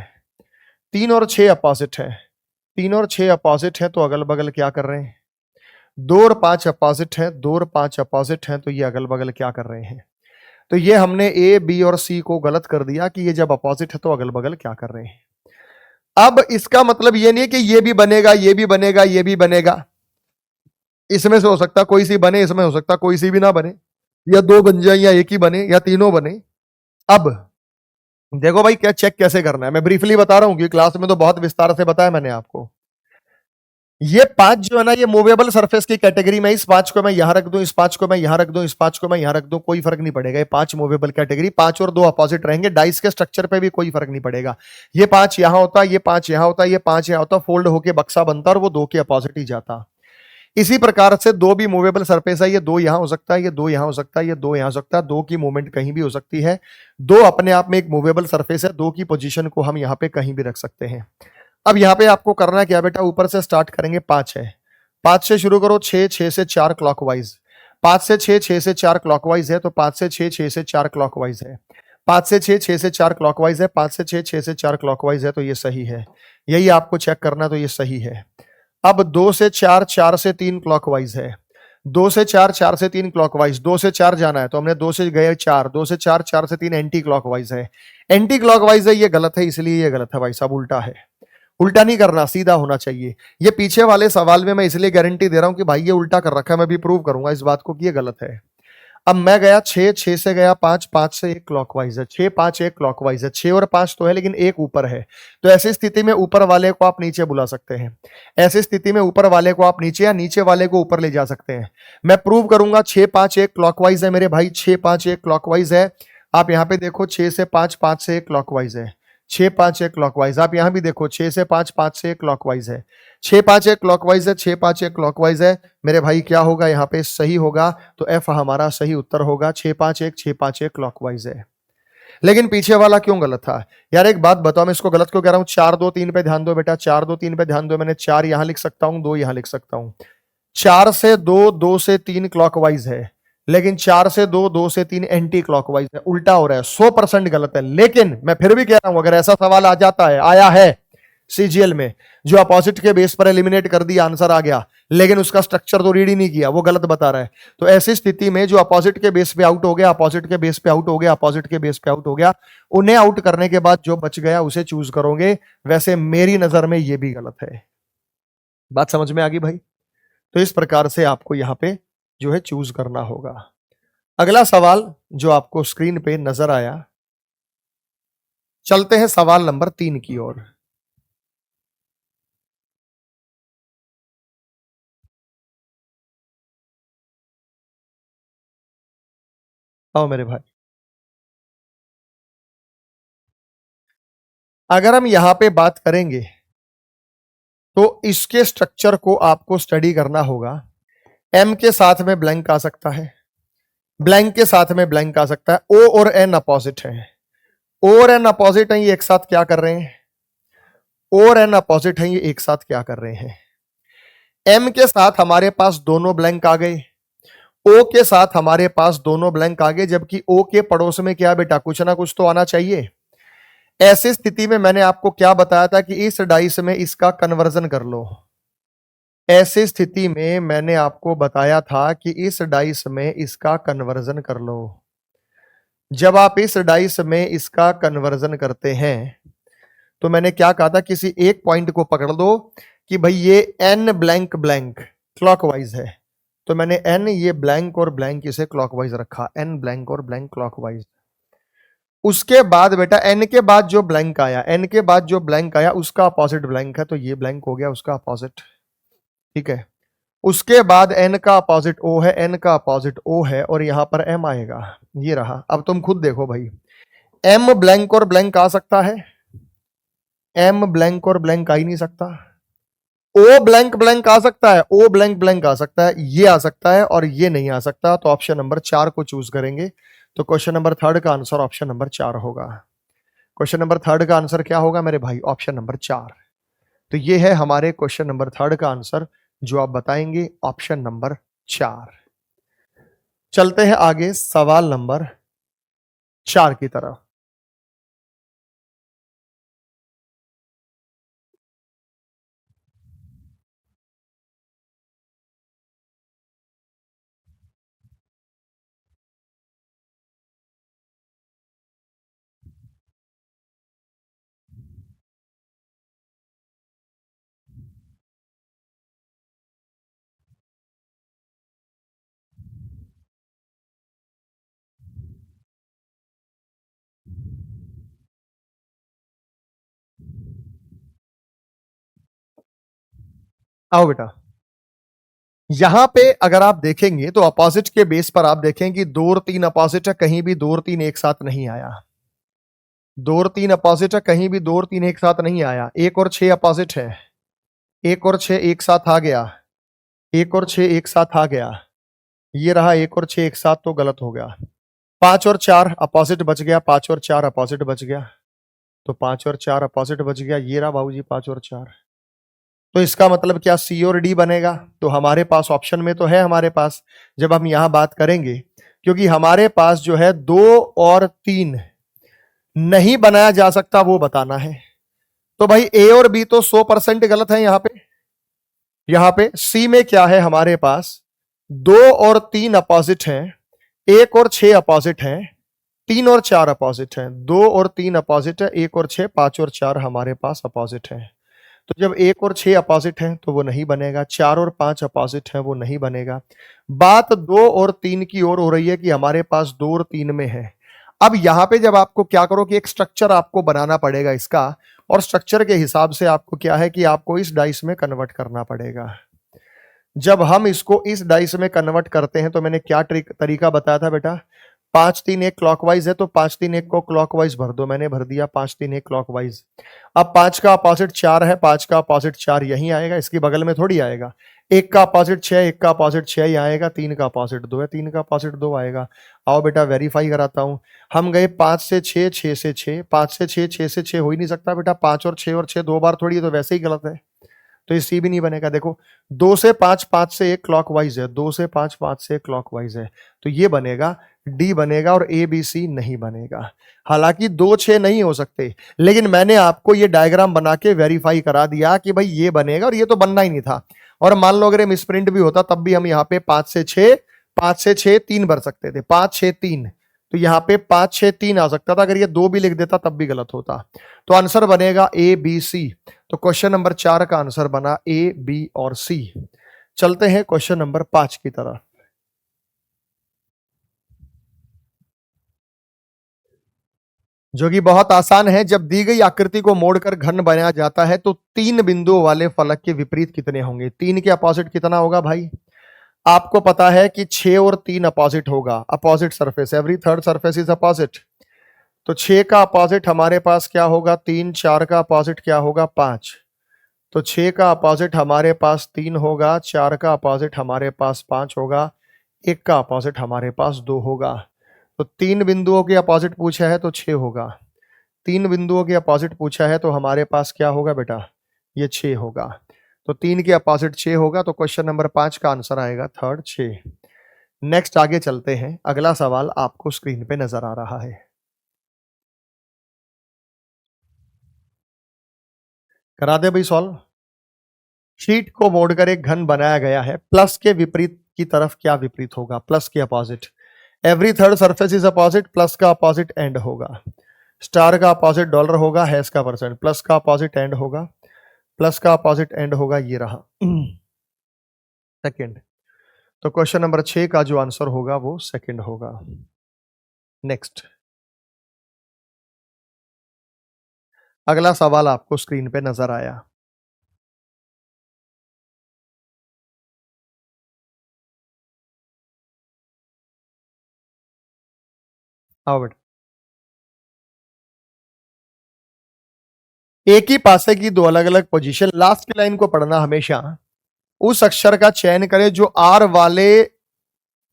3 और 6 अपोजिट है, 3 और 6 अपोजिट है तो अगल बगल क्या कर रहे हैं। 2 और 5 अपोजिट है, 2 और 5 अपोजिट है तो ये अगल बगल क्या कर रहे हैं। तो ये हमने ए बी और सी को गलत कर दिया कि ये जब अपोजिट है तो अगल बगल क्या कर रहे हैं। अब इसका मतलब ये नहीं है कि ये भी बनेगा, ये भी बनेगा, ये भी बनेगा। इसमें से हो सकता कोई सी बने, इसमें हो सकता कोई सी भी ना बने, या 2 बन जाए, या एक ही बने, या तीनों बने। अब देखो भाई क्या चेक कैसे करना है, मैं ब्रीफली बता रहा हूं कि क्लास में तो बहुत विस्तार से बताया मैंने आपको। ये 5 जो है ना, ये मूवेबल सरफेस की कैटेगरी में, इस 5 को मैं यहां रख दूं, इस 5 को मैं यहां रख दूं, इस 5 को मैं यहां रख दूं, कोई फर्क नहीं पड़ेगा। ये 5 मूवेबल कैटेगरी, 5 और 2 अपोजिट रहेंगे। डाइस के स्ट्रक्चर पे भी कोई फर्क नहीं पड़ेगा। ये 5 यहां होता, ये 5 यहां होता, ये 5 यहां होता, फोल्ड होके बक्सा बनता और वो 2 के अपोजिट ही जाता। इसी प्रकार से 2 भी मूवेबल सरफेस है, ये 2 यहां हो सकता है, ये 2 यहां हो सकता है, ये 2 यहां हो सकता है। 2 की मूवमेंट कहीं भी हो सकती है। 2 अपने आप में एक मूवेबल सरफेस है, 2 की पोजीशन को हम यहां पे कहीं भी रख सकते हैं। अब यहां पे आपको करना क्या बेटा, ऊपर से स्टार्ट करेंगे। 5 है, 5 से शुरू करो, 6, 6 से 4 क्लॉकवाइज, 5 से 6, 6 से 4 क्लॉकवाइज है, तो 5 से 6, 6 से 4 क्लॉकवाइज है। 5 से 6, 6 से 4 क्लॉकवाइज है, 5 से 6, 6 से 4 क्लॉकवाइज है, तो ये सही है। यही आपको चेक करना, तो ये सही है। अब 2 से 4, 4 से 3 क्लॉकवाइज है। 2 से 4, 4 से 3 क्लॉकवाइज, 2 से 4 जाना है तो हमने 2 से गए 4, 2 से 4, 4 से 3 एंटी क्लॉकवाइज है। एंटी क्लॉकवाइज है, ये गलत है, इसलिए ये गलत है भाई साहब, उल्टा है। उल्टा नहीं करना, सीधा होना चाहिए। ये पीछे वाले सवाल में मैं इसलिए गारंटी दे रहा हूं कि भाई ये उल्टा कर रखा है, मैं भी प्रूव करूंगा इस बात को कि ये गलत है। अब मैं गया 6, 6 से गया 5, 5 से 1 क्लॉकवाइज है, 6, 5 1 क्लॉकवाइज है, 6 और 5 तो है लेकिन 1 ऊपर है। तो ऐसी स्थिति में ऊपर वाले को आप नीचे बुला सकते हैं, ऐसी स्थिति में ऊपर वाले को आप नीचे या नीचे वाले को ऊपर ले जा सकते हैं। मैं प्रूव करूंगा 6 5 1 क्लॉकवाइज है मेरे भाई, 6 5 1 क्लॉकवाइज है। आप यहां पे देखो 6 से 5, 5 से 1 क्लॉकवाइज है, 6 5 1 क्लॉकवाइज। आप यहां भी देखो 6 से 5, 5 से 1 क्लॉकवाइज है, 6 5 1 क्लॉकवाइज है, 6 5 1 क्लॉकवाइज है मेरे भाई। क्या होगा यहाँ पे? सही होगा, तो एफ हमारा सही उत्तर होगा। 6 5 1 6 5 1 क्लॉकवाइज है। लेकिन पीछे वाला क्यों गलत था यार? एक बात बताओ, मैं इसको गलत क्यों कह रहा हूं? 4 2 3 पे ध्यान दो बेटा, 4 2 3 पे ध्यान दो। मैंने 4 यहां लिख सकता हूं, 2 यहां लिख सकता हूं। 4 से 2, 2 से 3 क्लॉकवाइज है, लेकिन 4 से 2, 2 से 3 एंटी क्लॉकवाइज है, उल्टा हो रहा है, 100% गलत है। लेकिन मैं फिर भी कह रहा हूं, अगर ऐसा सवाल आ जाता है, आया है सीजीएल में, जो अपोजिट के बेस पर एलिमिनेट कर दिया, आंसर आ गया, लेकिन उसका स्ट्रक्चर तो रीड ही नहीं किया, वो गलत बता रहा है, तो ऐसी स्थिति में जो अपोजिट के बेस पे आउट हो गया, अपोजिट के बेस पे आउट हो गया, अपोजिट के बेस पे आउट हो गया, उन्हें आउट करने के बाद जो बच गया उसे चूज करोगे। वैसे मेरी नजर में यह भी गलत है। बात समझ में आ गई भाई? तो इस प्रकार से आपको यहां पे जो है चूज करना होगा। अगला सवाल जो आपको स्क्रीन पे नजर आया, चलते हैं सवाल नंबर 3 की ओर। आओ मेरे भाई, अगर हम यहां पे बात करेंगे तो इसके स्ट्रक्चर को आपको स्टडी करना होगा। एम के साथ में ब्लैंक आ सकता है, ब्लैंक के साथ में ब्लैंक आ सकता है, ओ और एन अपोजिट है, ओ और एन अपोजिट है, ये एक साथ क्या कर रहे हैं? ओ और एन अपोजिट है, ये एक साथ क्या कर रहे हैं? एम के साथ हमारे पास दोनों ब्लैंक आ गए, ओ के साथ हमारे पास दोनों ब्लैंक आ गए, जबकि ओ के पड़ोस में क्या बेटा? कुछ ना कुछ तो आना चाहिए। ऐसी स्थिति में मैंने आपको क्या बताया था कि इस डाइस में इसका कन्वर्जन कर लो। ऐसी स्थिति में मैंने आपको बताया था कि इस डाइस में इसका कन्वर्जन कर लो। जब आप इस डाइस में इसका कन्वर्जन करते हैं तो मैंने क्या कहा था? किसी एक पॉइंट को पकड़ दो कि भाई ये एन ब्लैंक ब्लैंक क्लॉकवाइज है, तो मैंने एन ये ब्लैंक और ब्लैंक इसे क्लॉकवाइज रखा, एन ब्लैंक और ब्लैंक क्लॉकवाइज। उसके बाद बेटा एन के बाद जो ब्लैंक आया, एन के बाद जो ब्लैंक आया उसका अपोजिट ब्लैंक है, तो ये ब्लैंक हो गया उसका अपोजिट, ठीक है। उसके बाद एन का अपोजिट ओ है, एन का अपोजिट ओ है, और यहां पर एम आएगा, ये रहा। अब तुम खुद देखो भाई, एम ब्लैंक और ब्लैंक आ सकता है? एम ब्लैंक और ब्लैंक आ ही नहीं सकता। ओ ब्लैंक ब्लैंक आ सकता है, ओ ब्लैंक ब्लैंक आ सकता है, ये आ सकता है और ये नहीं आ सकता, तो ऑप्शन नंबर 4 को चूज करेंगे। तो क्वेश्चन नंबर 3 का आंसर ऑप्शन नंबर 4 होगा। क्वेश्चन नंबर 3 का आंसर क्या होगा मेरे भाई? Option number 4। तो ये है हमारे क्वेश्चन नंबर 3 का आंसर, जो आप बताएंगे ऑप्शन नंबर 4। चलते हैं आगे सवाल नंबर 4 की तरफ। आओ बेटा, यहां पे अगर आप देखेंगे तो अपोजिट के बेस पर आप देखें कि 2 और 3 अपोजिट है, कहीं भी 2 और 3 एक साथ नहीं आया। 2 और 3 अपोजिट है, कहीं भी 2 और 3 एक साथ नहीं आया। 1 और 6 अपोजिट है, 1 और 6 एक साथ आ गया, 1 और 6 एक साथ आ गया, ये रहा 1 और 6 एक साथ, तो गलत हो गया। 5 और 4 अपोजिट बच गया, 5 और 4 अपोजिट बच गया, तो 5 और 4 अपोजिट बच गया, ये रहा बाबूजी 5 और 4। तो इसका मतलब क्या? सी और डी बनेगा। तो हमारे पास ऑप्शन में तो है हमारे पास, जब हम यहां बात करेंगे, क्योंकि हमारे पास जो है 2 और 3 नहीं बनाया जा सकता, वो बताना है। तो भाई ए और बी तो 100% गलत है। यहां पे सी में क्या है हमारे पास? 2 और 3 अपोजिट हैं, 1 और 6 अपोजिट हैं, 3 और 4 अपोजिट हैं। 2 और 3 अपोजिट है, 1 और 6, 5 और 4 हमारे पास अपोजिट है। तो जब 1 और 6 अपोजिट है तो वो नहीं बनेगा, 4 और 5 अपोजिट है वो नहीं बनेगा। बात 2 और 3 की ओर हो रही है कि हमारे पास 2 और 3 में है। अब यहां पे जब आपको क्या करो कि एक स्ट्रक्चर आपको बनाना पड़ेगा इसका, और स्ट्रक्चर के हिसाब से आपको क्या है कि आपको इस डाइस में कन्वर्ट करना पड़ेगा। जब हम इसको इस डाइस में कन्वर्ट करते हैं तो मैंने क्या तरीका बताया था बेटा, 5 3 1 क्लॉकवाइज है तो 5 3 1 को क्लॉकवाइज भर दो, मैंने भर दिया 5 3 1 क्लॉकवाइज। अब 5 का अपोजिट 4 है, 5 का अपोजिट 4 यहीं आएगा, इसके बगल में थोड़ी आएगा। 1 का अपोजिट 6, 1 का अपोजिट 6 ही आएगा, 3 का अपोजिट 2 है, 3 का अपोजिट 2 आएगा। आओ बेटा वेरीफाई कराता हूं। हम गए 5 से 6, 6 से 6, 5 से 6, 6 से 6 हो ही नहीं सकता बेटा, 5 और 6 दो बार थोड़ी है, तो वैसे ही गलत है, तो ये सी भी नहीं बनेगा। देखो 2 से 5, 5 से 1 क्लॉकवाइज है, 2 से 5, 5 से 1 क्लॉकवाइज है, तो ये बनेगा, डी बनेगा और ए बी सी नहीं बनेगा। हालांकि 2 6 नहीं हो सकते, लेकिन मैंने आपको ये डायग्राम बना के वेरीफाई करा दिया कि भाई ये बनेगा, और ये तो बनना ही नहीं था। और मान लो अगर मिसप्रिंट भी होता तब भी हम यहाँ पे 5 से 6, 5 से 6 3 भर सकते थे, 5 6 3, तो यहाँ पे 5 6 3 आ सकता था। अगर ये 2 भी लिख देता तब भी गलत होता। तो आंसर बनेगा ए बी सी। तो क्वेश्चन नंबर 4 का आंसर बना ए बी और सी। चलते हैं क्वेश्चन नंबर 5 की तरफ। जो कि बहुत आसान है। जब दी गई आकृति को मोड़कर घन बनाया जाता है तो 3 बिंदुओं वाले फलक के विपरीत कितने होंगे? 3 के अपोजिट कितना होगा भाई? आपको पता है कि 6 और 3 अपोजिट होगा, opposite surface, every third surface is opposite. तो 6 का अपोजिट हमारे पास क्या होगा? 3। 4 का अपोजिट क्या होगा? 5। तो 6 का अपोजिट हमारे पास 3 होगा, 4 का अपोजिट हमारे पास 5 होगा, 1 का अपोजिट हमारे पास 2 होगा। तो 3 बिंदुओं के अपोजिट पूछा है तो 6 होगा, 3 बिंदुओं के अपोजिट पूछा है तो हमारे पास क्या होगा बेटा? ये 6 होगा। तो 3 के अपोजिट 6 होगा, तो क्वेश्चन नंबर 5 का आंसर आएगा थर्ड 6। नेक्स्ट आगे चलते हैं। अगला सवाल आपको स्क्रीन पे नजर आ रहा है, करा दे भाई सॉल्व। शीट को मोड़कर एक घन बनाया गया है, प्लस के विपरीत की तरफ क्या विपरीत होगा? प्लस के opposite, every third surface is opposite, plus का अपोजिट एंड होगा। स्टार का अपोजिट डॉलर होगा, हैश का परसेंट, प्लस का अपोजिट एंड होगा, प्लस का अपोजिट एंड होगा, ये रहा सेकंड। तो क्वेश्चन नंबर 6 का जो आंसर होगा वो सेकंड होगा। नेक्स्ट अगला सवाल आपको स्क्रीन पे नजर आया। आओ बेटा, एक ही पासे की दो अलग अलग पोजीशन, लास्ट की लाइन को पढ़ना हमेशा। उस अक्षर का चयन करें जो आर वाले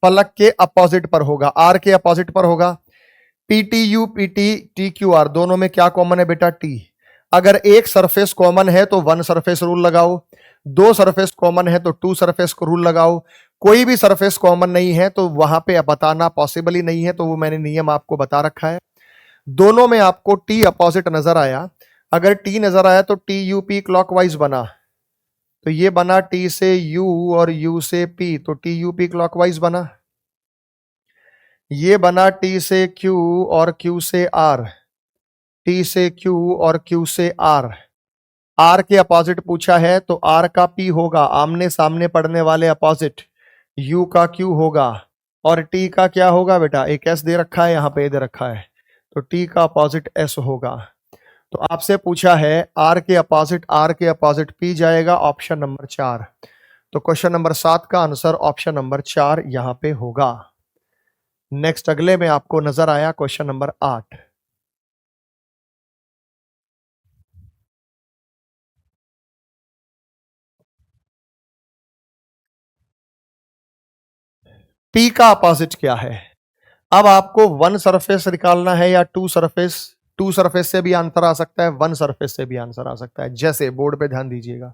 फलक के अपोजिट पर होगा, आर के अपोजिट पर होगा। PTU PT T Q R दोनों में क्या कॉमन है बेटा? टी। अगर एक सरफेस कॉमन है तो 1 सरफेस रूल लगाओ, 2 सरफेस कॉमन है तो 2 सरफेस को रूल लगाओ, कोई भी सरफेस कॉमन नहीं है तो वहां पे बताना पॉसिबल ही नहीं है, तो वो मैंने नियम आपको बता रखा है। दोनों में आपको टी अपोजिट नजर आया, अगर टी नजर आया तो टी यू पी क्लॉकवाइज बना, तो ये बना टी से यू और यू से पी, तो टी यू पी क्लॉकवाइज बना। ये बना टी से क्यू और क्यू से आर, टी से क्यू और क्यू से आर। आर के अपोजिट पूछा है तो आर का पी होगा, आमने सामने पड़ने वाले अपोजिट, यू का क्यू होगा, और टी का क्या होगा बेटा? एक एस दे रखा है, यहां पे दे रखा है, तो टी का अपोजिट एस होगा। तो आपसे पूछा है आर के अपोजिट पी जाएगा, ऑप्शन नंबर 4। तो क्वेश्चन नंबर 7 का आंसर ऑप्शन नंबर 4 यहां पे होगा। नेक्स्ट अगले में आपको नजर आया क्वेश्चन नंबर 8। पी का अपोजिट क्या है? अब आपको 1 सरफेस निकालना है या 2 सरफेस? 2 सरफेस से भी आंसर आ सकता है, 1 सरफेस से भी आंसर आ सकता है। जैसे बोर्ड पे ध्यान दीजिएगा,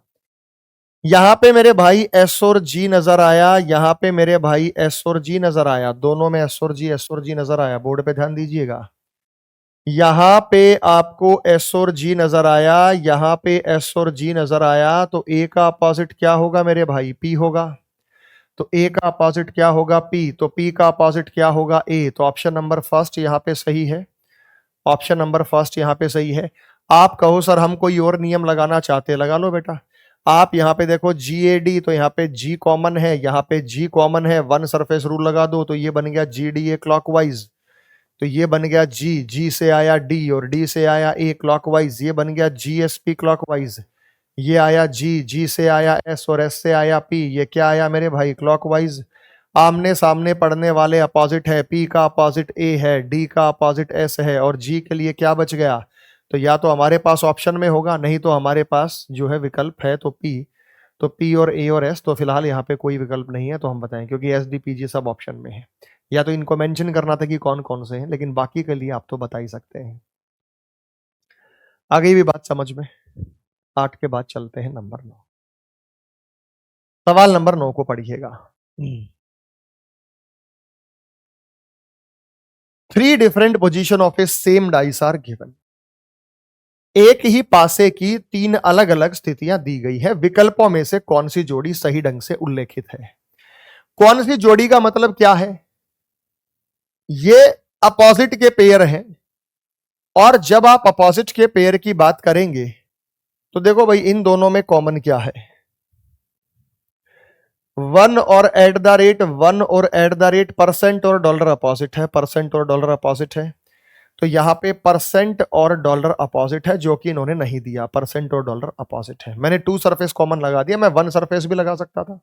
यहां पे मेरे भाई एस और जी नजर आया, यहां पे मेरे भाई एस और जी नजर आया, दोनों में एस और जी नजर आया। बोर्ड पे ध्यान दीजिएगा, यहां पे आपको एस और जी नजर आया, यहां पे एस और जी नजर आया, तो ए का अपोजिट क्या होगा मेरे भाई? पी होगा। तो ए का अपोजिट क्या होगा? पी। तो पी का अपोजिट क्या होगा? ए। तो ऑप्शन नंबर फर्स्ट यहां पे सही है, ऑप्शन नंबर फर्स्ट यहां पे सही है। आप कहो सर हम कोई और नियम लगाना चाहते हैं, लगा लो बेटा। आप यहाँ पे देखो GAD, तो यहाँ पे G कॉमन है, यहाँ पे G कॉमन है, वन सरफेस रूल लगा दो तो ये बन गया GDA क्लॉकवाइज, तो ये बन गया G से आया D और D से आया A क्लॉकवाइज, ये बन गया GSP क्लॉकवाइज, ये आया G से आया S और S से आया P, ये क्या आया मेरे भाई क्लॉकवाइज। आमने सामने पढ़ने वाले अपोजिट है, P का अपोजिट A है, D का अपोजिट S है, और G के लिए क्या बच गया, तो या तो हमारे पास ऑप्शन में होगा, नहीं तो हमारे पास जो है विकल्प है तो P, तो P और A और S, तो फिलहाल यहाँ पे कोई विकल्प नहीं है, तो हम बताएं क्योंकि SDPG सब ऑप्शन में है। या तो इनको मेंशन करना था कि कौन कौन से हैं, लेकिन बाकी के लिए आप तो बता ही सकते हैं। आ गई भी बात समझ में। 8 के बाद चलते हैं नंबर 9। सवाल नंबर 9 को पढ़िएगा। 3 different position of a same dice are given. एक ही पासे की 3 अलग अलग स्थितियां दी गई है, विकल्पों में से कौन सी जोड़ी सही ढंग से उल्लेखित है। कौन सी जोड़ी का मतलब क्या है, ये अपोजिट के पेयर हैं, और जब आप अपोजिट के पेयर की बात करेंगे तो देखो भाई इन दोनों में कॉमन क्या है, 1 और एट द रेट 1 और एट द रेट परसेंट और डॉलर अपोजिट है, परसेंट और डॉलर अपोजिट है, तो यहां पे परसेंट और डॉलर अपोजिट है, जो कि इन्होंने नहीं दिया, परसेंट और डॉलर अपोजिट है। मैंने 2 सरफेस कॉमन लगा दिया, मैं 1 सरफेस भी लगा सकता था।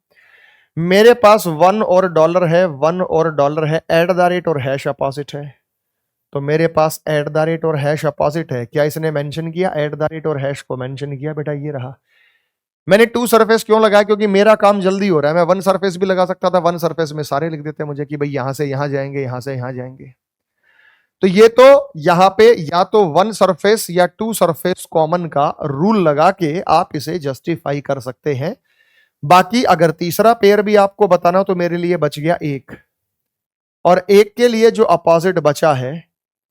मेरे पास 1 और डॉलर है, 1 और डॉलर है, एट द रेट और हैश अपोजिट है, तो मेरे पास एट द रेट और हैश अपोजिट है। क्या इसने मेंशन किया, एट द रेट और हैश को मेंशन किया बेटा, ये रहा। मैंने 2 सरफेस क्यों लगाया, क्योंकि मेरा काम जल्दी हो रहा है। मैं 1 सरफेस भी लगा सकता था, 1 सरफेस में सारे लिख देते मुझे कि भाई यहां से यहां जाएंगे, यहां से यहां जाएंगे। तो ये तो यहां पे या तो 1 सरफेस या 2 सरफेस कॉमन का रूल लगा के आप इसे जस्टिफाई कर सकते हैं। बाकी अगर तीसरा पेयर भी आपको बताना हो तो मेरे लिए बच गया 1, और 1 के लिए जो अपोजिट बचा है,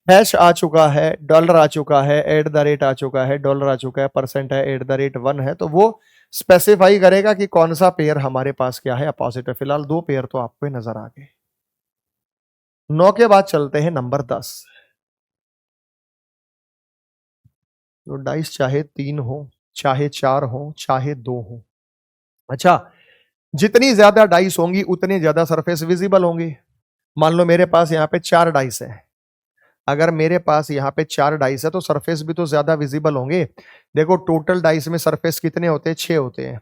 हैश आ चुका है, डॉलर आ चुका है, एट द रेट आ चुका है, डॉलर आ चुका है, परसेंट है, एट द रेट 1 है, तो वो स्पेसिफाई करेगा कि कौन सा पेयर हमारे पास क्या है, अपोजिट है। फिलहाल 2 पेयर तो आपको नजर आ गए। 9 के बाद चलते हैं नंबर 10। तो डाइस चाहे 3 हो, चाहे 4 हो, चाहे 2 हो, अच्छा, जितनी ज्यादा डाइस होंगी उतने ज्यादा सरफेस विजिबल होंगे। मान लो मेरे पास यहाँ पे 4 डाइस है, अगर मेरे पास यहाँ पे 4 डाइस है तो सरफेस भी तो ज्यादा विजिबल होंगे। देखो टोटल डाइस में सरफेस कितने होते हैं, 6 होते हैं।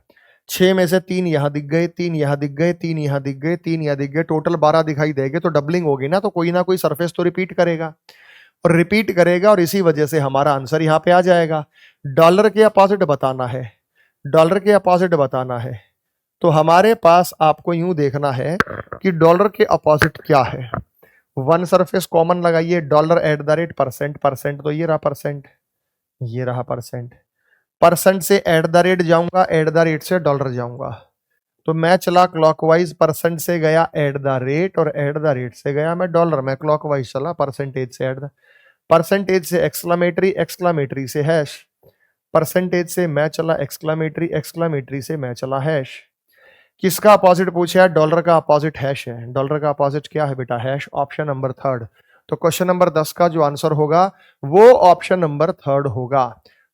6 में से 3 यहां दिख गए, 3 यहां दिख गए, 3 यहां दिख गए, 3 यहां दिख गए, टोटल 12 दिखाई देंगे, तो डबलिंग होगी ना कोई सरफेस तो रिपीट करेगा, और रिपीट करेगा, और इसी वजह से हमारा आंसर यहाँ पे आ जाएगा। डॉलर के अपोजिट बताना है, डॉलर के अपोजिट बताना है, तो हमारे पास आपको यूं देखना है कि डॉलर के अपोजिट क्या है। 1 सरफेस कॉमन लगाइए, dollar at the rate percent, percent तो ये रहा परसेंट, ये रहा परसेंट, परसेंट से एट द रेट जाऊंगा, एट द रेट से डॉलर जाऊंगा, तो मैं चला क्लॉकवाइज, परसेंट से गया एट द रेट और एट द रेट से गया मैं डॉलर में, क्लॉकवाइज चला परसेंटेज से एट द, परसेंटेज से एक्सक्लामेटरी, एक्सक्लामेटरी से हैश, परसेंटेज से मैं चला एक्सक्लामेटरी, एक्सक्लामेटरी से मैं चला हैश। किसका अपोजिट पूछा है, डॉलर का अपोजिट हैश है। डॉलर का अपोजिट क्या है बेटा, हैश, ऑप्शन नंबर 3। तो क्वेश्चन नंबर 10 का जो आंसर होगा वो ऑप्शन नंबर 3 होगा।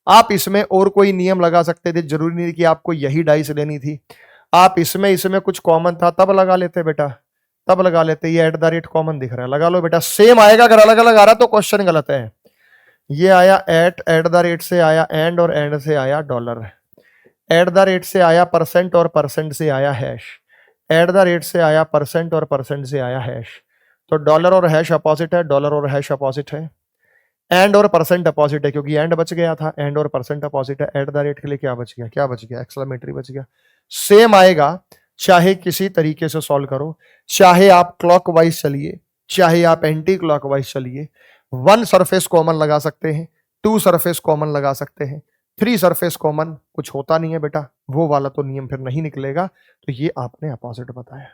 आप इसमें और कोई नियम लगा सकते थे, जरूरी नहीं कि आपको यही डाइस लेनी थी। आप इसमें इसमें कुछ कॉमन था तब लगा लेते बेटा, तब लगा लेते। ये एट द रेट कॉमन दिख रहा है, लगा लो बेटा, सेम आएगा। अगर अलग अलग आ रहा तो क्वेश्चन गलत है। ये आया एट द रेट से आया एंड, और एंड से आया डॉलर, एट द रेट से आया परसेंट, और परसेंट से आया हैश, एट द रेट से आया परसेंट, और परसेंट से आया हैश। तो डॉलर और हैश अपोजिट है, डॉलर और हैश अपोजिट है, एंड और परसेंट अपोजिट है, क्योंकि एंड बच गया था, एंड और परसेंट अपोजिट है। एट द रेट के लिए क्या बच गया, क्या बच गया, एक्सक्लेमेटरी बच गया। सेम आएगा, चाहे किसी तरीके से सॉल्व करो, चाहे आप क्लॉकवाइज चलिए, चाहे आप एंटी क्लॉकवाइज चलिए। 1 सरफेस कॉमन लगा सकते हैं, 2 सरफेस कॉमन लगा सकते हैं, 3 सरफेस कॉमन कुछ होता नहीं है बेटा, वो वाला तो नियम फिर नहीं निकलेगा। तो ये आपने अपोजिट बताया।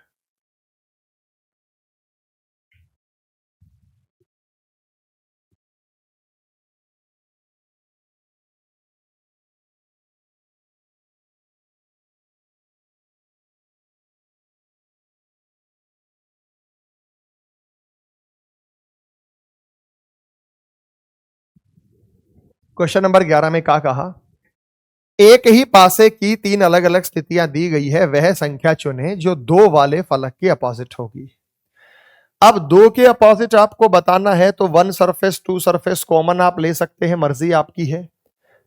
क्वेश्चन नंबर 11 में क्या कहा, एक ही पासे की 3 अलग अलग स्थितियां दी गई है, वह संख्या चुने जो 2 वाले फलक के अपोजिट होगी। अब 2 के अपोजिट आपको बताना है तो 1 सरफेस 2 सरफेस कॉमन आप ले सकते हैं, मर्जी आपकी है,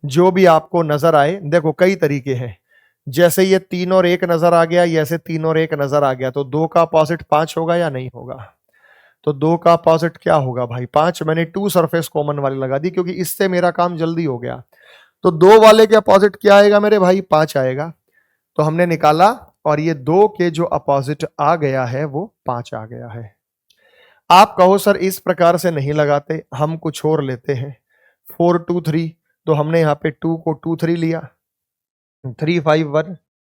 जो भी आपको नजर आए। देखो कई तरीके हैं, जैसे ये 3 और 1 नजर आ गया, जैसे 3 और 1 नजर आ गया, तो 2 का अपोजिट 5 होगा या नहीं होगा? तो 2 का अपोजिट क्या होगा भाई? 5। मैंने 2 सरफेस कॉमन वाली लगा दी क्योंकि इससे मेरा काम जल्दी हो गया। तो 2 वाले के अपोजिट क्या आएगा मेरे भाई? 5 आएगा। तो हमने निकाला और ये 2 के जो अपोजिट आ गया है वो 5 आ गया है। आप कहो सर इस प्रकार से नहीं लगाते, हम कुछ और लेते हैं। 4 2 3, तो हमने यहां पे 2 को 2 3 लिया, 3 5 1।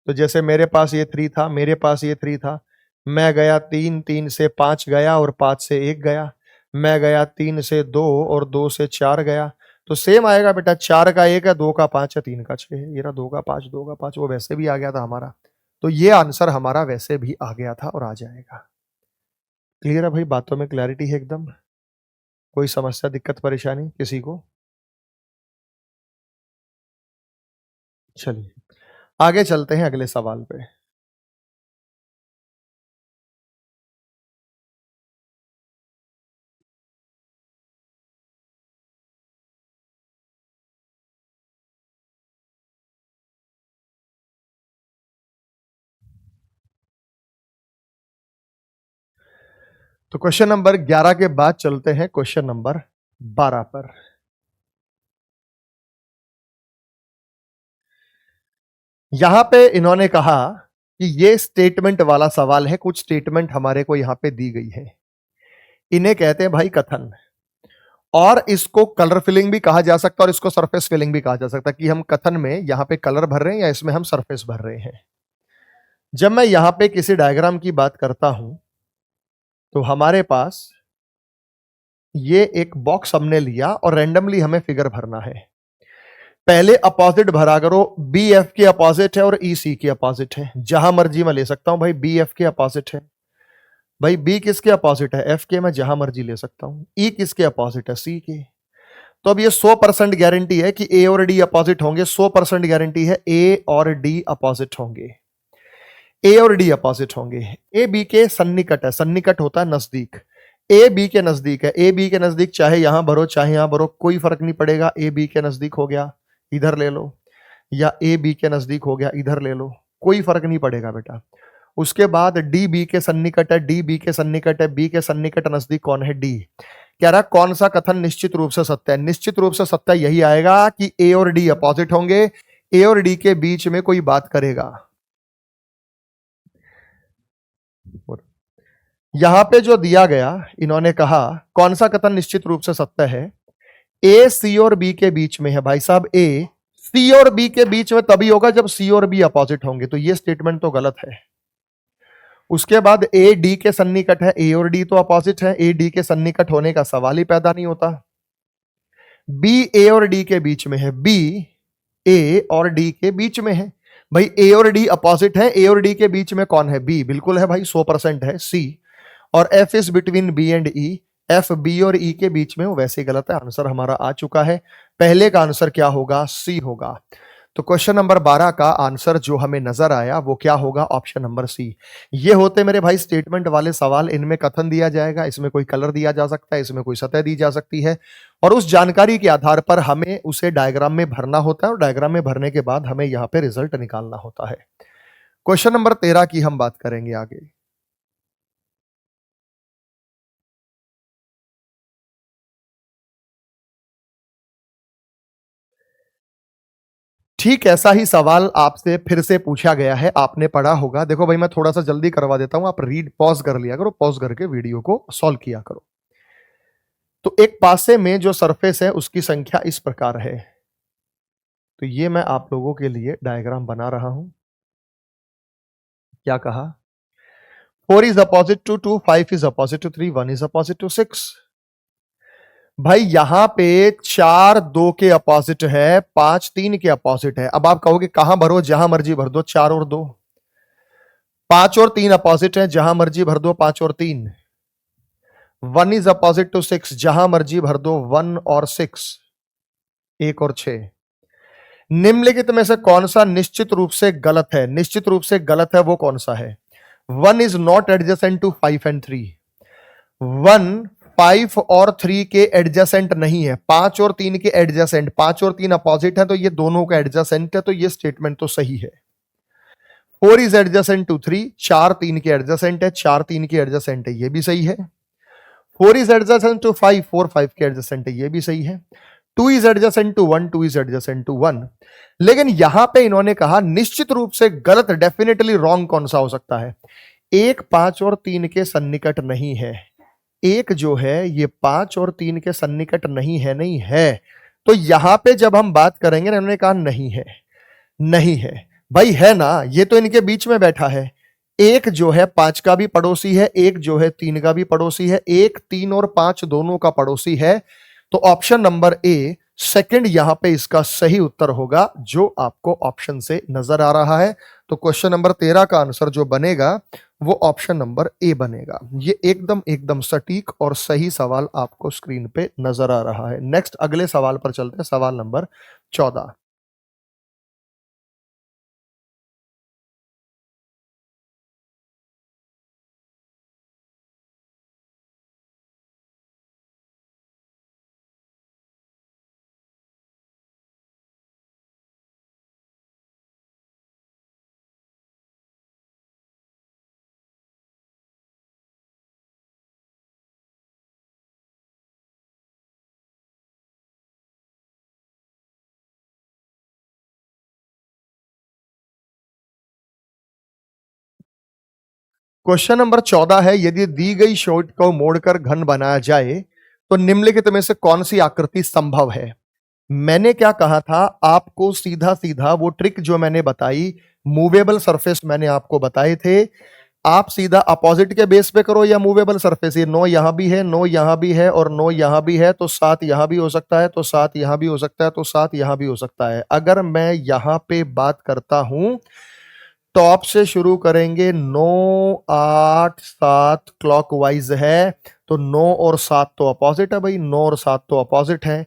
तो जैसे मेरे पास ये 3 था, मेरे पास ये 3 था, मैं गया 3, 3 से 5 गया और 5 से 1 गया, मैं गया 3 से 2 और 2 से 4 गया। तो सेम आएगा बेटा, 4 का 1 है, 2 का 5 है, 3 का 6 है। ये रहा 2 का 5, 2 का 5, वो वैसे भी आ गया था हमारा। तो ये आंसर हमारा वैसे भी आ गया था और आ जाएगा। क्लियर है भाई? बातों में क्लैरिटी है एकदम? कोई समस्या, दिक्कत, परेशानी किसी को? चलिए आगे चलते हैं अगले सवाल पे। तो क्वेश्चन नंबर 11 के बाद चलते हैं क्वेश्चन नंबर 12 पर। यहां पे इन्होंने कहा कि ये स्टेटमेंट वाला सवाल है, कुछ स्टेटमेंट हमारे को यहां पे दी गई है, इन्हें कहते हैं भाई कथन। और इसको कलर फिलिंग भी कहा जा सकता है और इसको सरफेस फिलिंग भी कहा जा सकता है कि हम कथन में यहां पे कलर भर रहे हैं या इसमें हम सरफेस भर रहे हैं। जब मैं यहां पे किसी डायग्राम की बात करता हूं तो हमारे पास ये एक बॉक्स हमने लिया और रैंडमली हमें फिगर भरना है। पहले अपोजिट भरा करो, बी एफ के अपोजिट है और ई सी के अपोजिट है। जहां मर्जी मैं ले सकता हूं भाई, बी एफ के अपोजिट है, भाई बी किसके अपोजिट है? एफ के। मैं जहां मर्जी ले सकता हूं। ई किसके अपोजिट है? सी के। तो अब ये 100% गारंटी है कि ए और डी अपोजिट होंगे। 100% गारंटी है ए और डी अपोजिट होंगे, ए और डी अपोजिट होंगे। ए बी के सन्निकट है, सन्निकट होता है नजदीक, ए बी के नजदीक है। ए बी के नजदीक चाहे यहां भरो चाहे यहां भरो, कोई फर्क नहीं पड़ेगा। ए बी के नजदीक हो गया, इधर ले लो, या ए बी के नजदीक हो गया, इधर ले लो, कोई फर्क नहीं पड़ेगा बेटा। उसके बाद डी बी के सन्निकट है, डी बी के सन्निकट है, बी के सन्निकट नजदीक कौन है? डी। कह रहा कौन सा कथन निश्चित रूप से सत्य है? निश्चित रूप से सत्य यही आएगा कि ए और डी अपोजिट होंगे, ए और डी के बीच में कोई बात करेगा। यहां पे जो दिया गया, इन्होंने कहा कौन सा कथन निश्चित रूप से सत्य है? ए सी और बी के बीच में है। भाई साहब ए सी और बी के बीच में तभी होगा जब सी और बी अपोजिट होंगे, तो ये स्टेटमेंट तो गलत है। उसके बाद ए डी के सन्निकट है, ए और डी तो अपोजिट है, ए डी के सन्निकट होने का सवाल ही पैदा नहीं होता। बी ए और डी के बीच में है, बी ए और डी के बीच में है। भाई ए और डी अपोजिट है, ए और डी के बीच में कौन है? बी। बिल्कुल है भाई, 100% है, सी। और F is between B and E, F B और ई के बीच में, वो वैसे ही गलत है। आंसर हमारा आ चुका है, पहले का आंसर क्या होगा? सी होगा। तो क्वेश्चन नंबर 12 का आंसर जो हमें नजर आया वो क्या होगा? Option number C. ये होते मेरे भाई स्टेटमेंट वाले सवाल। इनमें कथन दिया जाएगा, इसमें कोई कलर दिया जा सकता है, इसमें कोई सतह दी जा सकती है, और उस जानकारी के आधार पर हमें उसे डायग्राम में भरना होता है और डायग्राम में भरने के बाद हमें यहां पे रिजल्ट निकालना होता है। क्वेश्चन नंबर 13 की हम बात करेंगे आगे। ठीक ऐसा ही सवाल आपसे फिर से पूछा गया है, आपने पढ़ा होगा। देखो भाई मैं थोड़ा सा जल्दी करवा देता हूं, आप रीड पॉज कर लिया करो, पॉज करके वीडियो को सॉल्व किया करो। तो एक पासे में जो सरफेस है उसकी संख्या इस प्रकार है। तो ये मैं आप लोगों के लिए डायग्राम बना रहा हूं। क्या कहा? 4 is opposite to 2, 5 is opposite to 3, 1 is opposite to 6। भाई यहां पे 4 2 के अपोजिट है, 5 3 के अपोजिट है। अब आप कहोगे कहां भरो? जहां मर्जी भर दो, 4 और 2। 5 और 3 अपोजिट है, जहां मर्जी भर दो 5 और 3। 1 इज अपोजिट टू 6, जहां मर्जी भर दो 1 और 6। 1 और 6। निम्नलिखित में से कौन सा निश्चित रूप से गलत है? निश्चित रूप से गलत है वो कौन सा है? 1 is not adjacent to 5 and 3। 1 5 और 3 के एडजेसेंट नहीं है, 5 और 3 के एडजेसेंट, 5 और 3 अपोजिट है, तो ये दोनों का एडजेसेंट है, तो ये स्टेटमेंट तो सही है। 4 इज एडजेसेंट टू 3, 4 3 के एडजेसेंट है, 4 3 के एडजेसेंट है, ये भी सही है। 4 इज एडजेसेंट टू 5, 4 5 के एडजेसेंट है, ये भी सही है। 2 is adjacent to 1, 2 is adjacent to 1। लेकिन यहां पे इन्होंने कहा निश्चित रूप से गलत, डेफिनेटली रॉन्ग कौन सा हो सकता है? 1 5 और 3 के सन्निकट नहीं है। एक जो है ये 5 और 3 के सन्निकट नहीं है, नहीं है। तो यहां पे जब हम बात करेंगे ना, इन्होंने कहा नहीं है, नहीं है भाई, है ना, ये तो इनके बीच में बैठा है। एक जो है 5 का भी पड़ोसी है, एक जो है 3 का भी पड़ोसी है, एक 3 और 5 दोनों का पड़ोसी है। तो ऑप्शन नंबर ए सेकंड यहां पे इसका सही उत्तर होगा, जो आपको ऑप्शन से नजर आ रहा है। तो क्वेश्चन नंबर 13 का आंसर जो बनेगा वो ऑप्शन नंबर ए बनेगा। ये एकदम एकदम सटीक और सही सवाल आपको स्क्रीन पे नजर आ रहा है। नेक्स्ट अगले सवाल पर चलते हैं, सवाल नंबर 14। क्वेश्चन नंबर 14 है, यदि दी गई शॉर्ट को मोड़कर घन बनाया जाए तो निम्नलिखित में से कौन सी आकृति संभव है? मैंने क्या कहा था आपको, सीधा सीधा वो ट्रिक जो मैंने बताई, मूवेबल सरफेस मैंने आपको बताए थे। आप सीधा अपोजिट के बेस पे करो या मूवेबल सरफेस, ये 9 यहां भी है, 9 यहां भी है और 9 यहां भी है, तो 7 यहां भी हो सकता है, तो 7 यहां भी हो सकता है, तो 7 यहां भी हो सकता है। अगर मैं यहां पे बात करता हूं, टॉप से शुरू करेंगे, 9 8 7 क्लॉकवाइज है, तो 9 और 7 तो अपोजिट है भाई, 9 और 7 तो अपोजिट है।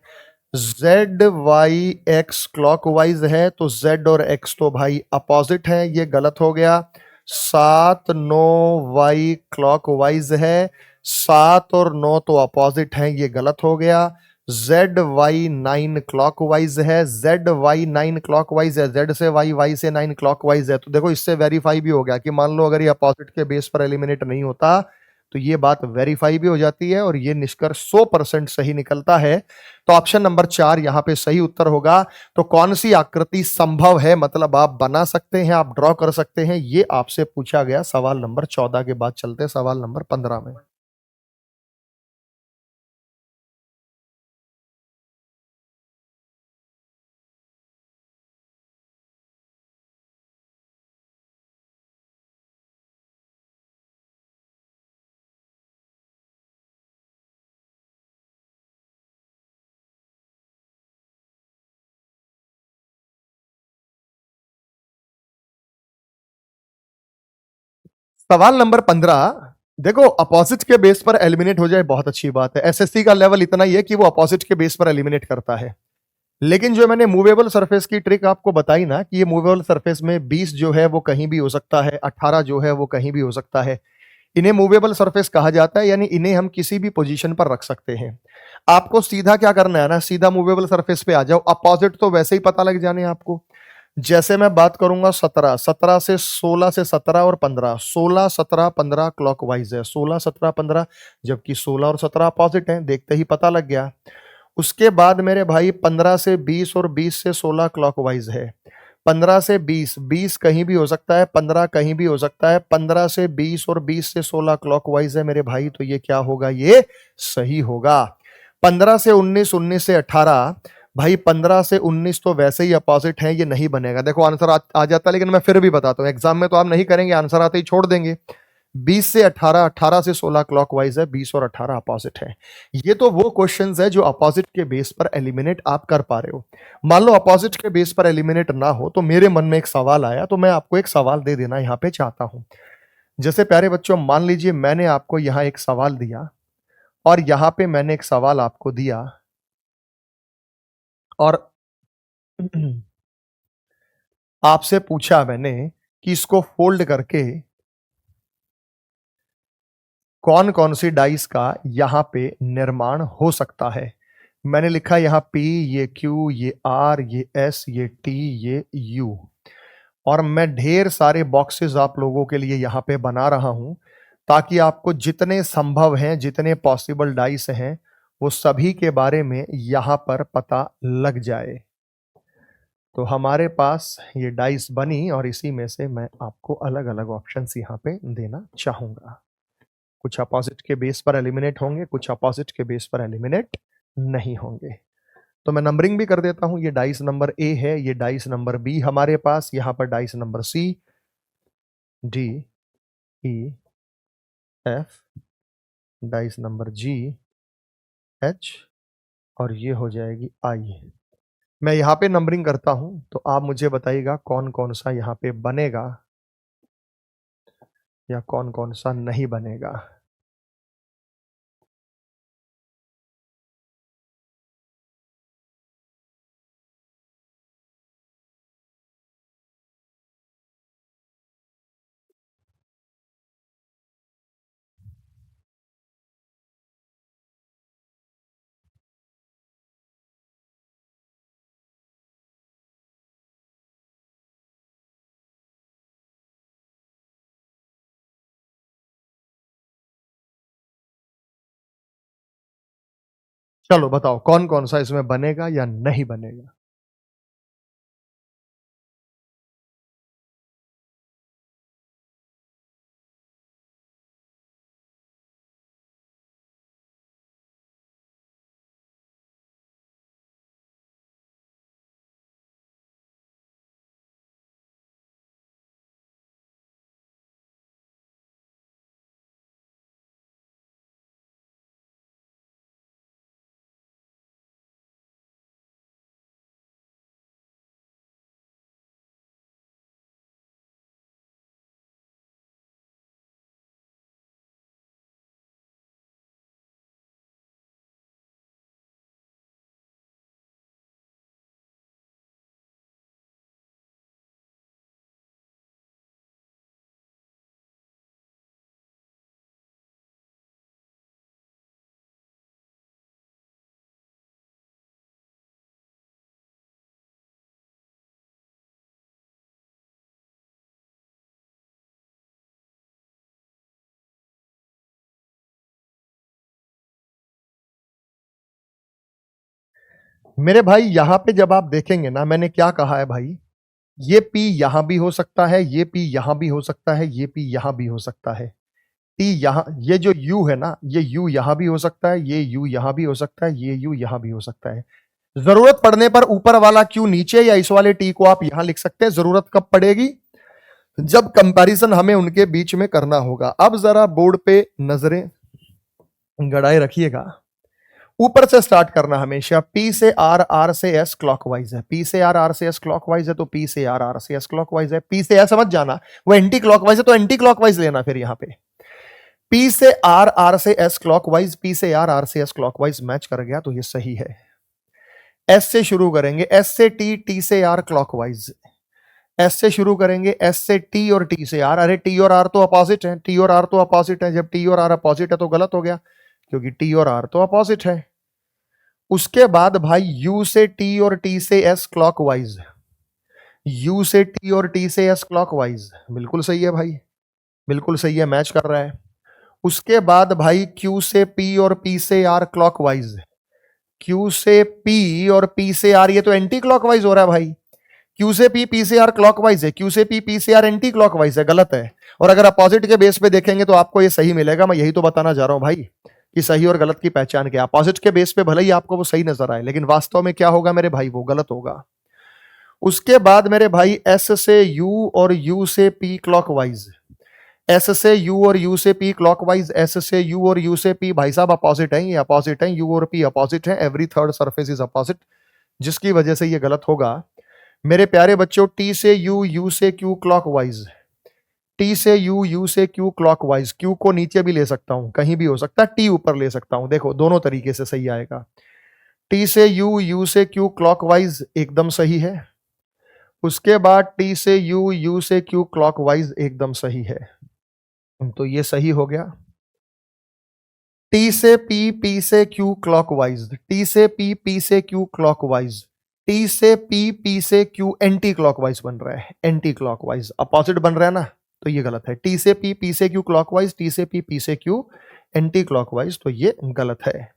जेड वाई एक्स क्लॉकवाइज है, तो जेड और एक्स तो भाई अपोजिट है, ये गलत हो गया। 7 9 वाई क्लॉकवाइज है, 7 और 9 तो अपोजिट है, ये गलत हो गया। जेड वाई 9 क्लॉकवाइज है, जेड वाई 9 क्लॉकवाइज है, जेड से वाई, वाई से 9 क्लॉकवाइज है। तो देखो इससे वेरीफाई भी हो गया कि मान लो अगर ये अपोजिट के बेस पर एलिमिनेट नहीं होता तो ये बात वेरीफाई भी हो जाती है और ये निष्कर्ष 100% सही निकलता है। तो ऑप्शन नंबर 4 यहां पे सही उत्तर होगा। तो कौन सी आकृति संभव है, मतलब आप बना सकते हैं, आप ड्रॉ कर सकते हैं, ये आपसे पूछा गया सवाल नंबर 14 के बाद चलते हैं सवाल नंबर 15 में। सवाल नंबर 15, देखो अपोजिट के बेस पर एलिमिनेट हो जाए बहुत अच्छी बात है, एसएससी का लेवल इतना ही है कि वो अपोजिट के बेस पर एलिमिनेट करता है। लेकिन जो मैंने मूवेबल सरफेस की ट्रिक आपको बताई ना कि ये मूवेबल सरफेस में 20 जो है वो कहीं भी हो सकता है, 18 जो है वो कहीं भी हो सकता है, इन्हें मूवेबल सरफेस कहा जाता है, यानी इन्हें हम किसी भी पोजीशन पर रख सकते हैं। आपको सीधा क्या करना है ना, सीधा मूवेबल सरफेस पे आ जाओ, अपोजिट तो वैसे ही पता लग जाने आपको। जैसे मैं बात करूंगा 17 17 से 16 से 17 और 15, 16 17 15 क्लॉकवाइज है, 16 17 15, जबकि 16 और 17 अपोजिट हैं, देखते ही पता लग गया। उसके बाद मेरे भाई 15 से 20 और 20 से 16 क्लॉकवाइज है, 15 से 20, 20 कहीं भी हो सकता है, 15 कहीं भी हो सकता है, 15 से 20 और 20 से 16 क्लॉकवाइज है मेरे भाई, तो ये क्या होगा, ये सही होगा। 15 से 19, 19 से 18, भाई 15 से 19 तो वैसे ही अपोजिट है, ये नहीं बनेगा। देखो आंसर आ जाता है, लेकिन मैं फिर भी बताता हूं, एग्जाम में तो आप नहीं करेंगे, आंसर आते ही छोड़ देंगे। 20 से 18, 18 से 16 क्लॉकवाइज है, 20 और 18 अपोजिट है। ये तो वो क्वेश्चंस है जो अपोजिट के बेस पर एलिमिनेट आप कर पा रहे हो। मान लो अपोजिट के बेस पर एलिमिनेट ना हो, तो मेरे मन में एक सवाल आया, तो मैं आपको एक सवाल दे देना यहां पे चाहता हूं। जैसे प्यारे बच्चों, मान लीजिए मैंने आपको यहां एक सवाल दिया और यहां पे मैंने एक सवाल आपको दिया, और आपसे पूछा मैंने कि इसको फोल्ड करके कौन कौन सी डाइस का यहां पे निर्माण हो सकता है। मैंने लिखा यहां P, ये Q, ये R, ये S, ये T, ये U, और मैं ढेर सारे बॉक्सेस आप लोगों के लिए यहां पे बना रहा हूं ताकि आपको जितने संभव हैं, जितने पॉसिबल डाइस हैं, वो सभी के बारे में यहां पर पता लग जाए। तो हमारे पास ये डाइस बनी और इसी में से मैं आपको अलग अलग ऑप्शंस यहां पे देना चाहूंगा। कुछ अपोजिट के बेस पर एलिमिनेट होंगे, कुछ अपोजिट के बेस पर एलिमिनेट नहीं होंगे। तो मैं नंबरिंग भी कर देता हूं। ये डाइस नंबर ए है, ये डाइस नंबर बी हमारे पास, यहां पर dice number C, D, E, F, dice number जी, एच, और ये हो जाएगी आई। मैं यहां पे नंबरिंग करता हूं तो आप मुझे बताइएगा कौन कौन सा यहां पे बनेगा या कौन कौन सा नहीं बनेगा। चलो बताओ कौन कौन सा इसमें बनेगा या नहीं बनेगा। मेरे भाई यहां पे जब आप देखेंगे ना, मैंने क्या कहा है भाई, ये P यहां भी हो सकता है, ये P यहां भी हो सकता है, ये P यहां भी हो सकता है, T यहां, ये जो U है ना, ये U यहां भी हो सकता है, ये U यहां भी हो सकता है, ये U यहां भी हो सकता है। जरूरत पड़ने पर ऊपर वाला Q नीचे या इस वाले T को आप यहां लिख सकते हैं। जरूरत कब पड़ेगी? जब कंपैरिजन हमें उनके बीच में करना होगा। अब जरा बोर्ड पे नजरें गड़ाए रखिएगा। ऊपर से स्टार्ट करना हमेशा। P से R, R से S क्लॉकवाइज है। P से R, R से S क्लॉकवाइज है तो P से R, R से S क्लॉकवाइज है। P से S समझ जाना, वो एंटी क्लॉकवाइज है तो एंटी क्लॉकवाइज लेना फिर यहां पे। P से R, R से S क्लॉकवाइज, P से R, R से S क्लॉकवाइज मैच कर गया तो ये सही है। S से शुरू करेंगे, S से T, T से R क्लॉकवाइज। S से शुरू करेंगे, S से T और T से R। अरे T और R तो अपोजिट है, T और R तो अपोजिट है। जब T और R अपोजिट है तो गलत हो गया, क्योंकि T और R तो अपोजिट है। उसके बाद भाई U से T और T से S क्लॉकवाइज, U से T और T से S क्लॉकवाइज, बिल्कुल सही है भाई, बिल्कुल सही है, मैच कर रहा है। उसके बाद भाई Q से P और P से R क्लॉकवाइज, Q से P और P से R, ये तो एंटी क्लॉकवाइज हो रहा है भाई। Q से P, P से R क्लॉकवाइज है, Q से P, P से R एंटी क्लॉकवाइज है, गलत है। और अगर अपोजिट के बेस पे देखेंगे तो आपको ये सही मिलेगा। मैं यही तो बताना चाह रहा हूं भाई कि सही और गलत की पहचान क्या। अपोजिट के बेस पे भले ही आपको वो सही नजर आए, लेकिन वास्तव में क्या होगा मेरे भाई, वो गलत होगा। उसके बाद मेरे भाई S से U और U से P क्लॉकवाइज, S से U और U से P क्लॉकवाइज, S से U और U से P भाई साहब अपोजिट है, ये अपोजिट है, U और P अपोजिट है, every third surface is opposite, जिसकी वजह से ये गलत होगा। मेरे प्यारे बच्चों, T से U, U से Q क्लॉकवाइज, T से U, U से Q क्लॉकवाइज। Q को नीचे भी ले सकता हूं, कहीं भी हो सकता है, T ऊपर ले सकता हूं, देखो दोनों तरीके से सही आएगा। टी से यू, यू से क्यू क्लॉकवाइज एकदम सही है। उसके बाद टी से यू, यू से क्यू क्लॉकवाइज एकदम सही है, तो ये सही हो गया। टी से पी, पी से क्यू क्लॉकवाइज, टी से पी, पी से क्यू क्लॉकवाइज, टी से पी, पी से क्यू एंटी क्लॉकवाइज बन रहा है, एंटी क्लॉकवाइज अपोजिट बन रहा है ना, तो ये गलत है। टी से पी, पी से क्यू क्लॉकवाइज, टी से पी, पी से क्यू एंटी क्लॉकवाइज, तो ये गलत है।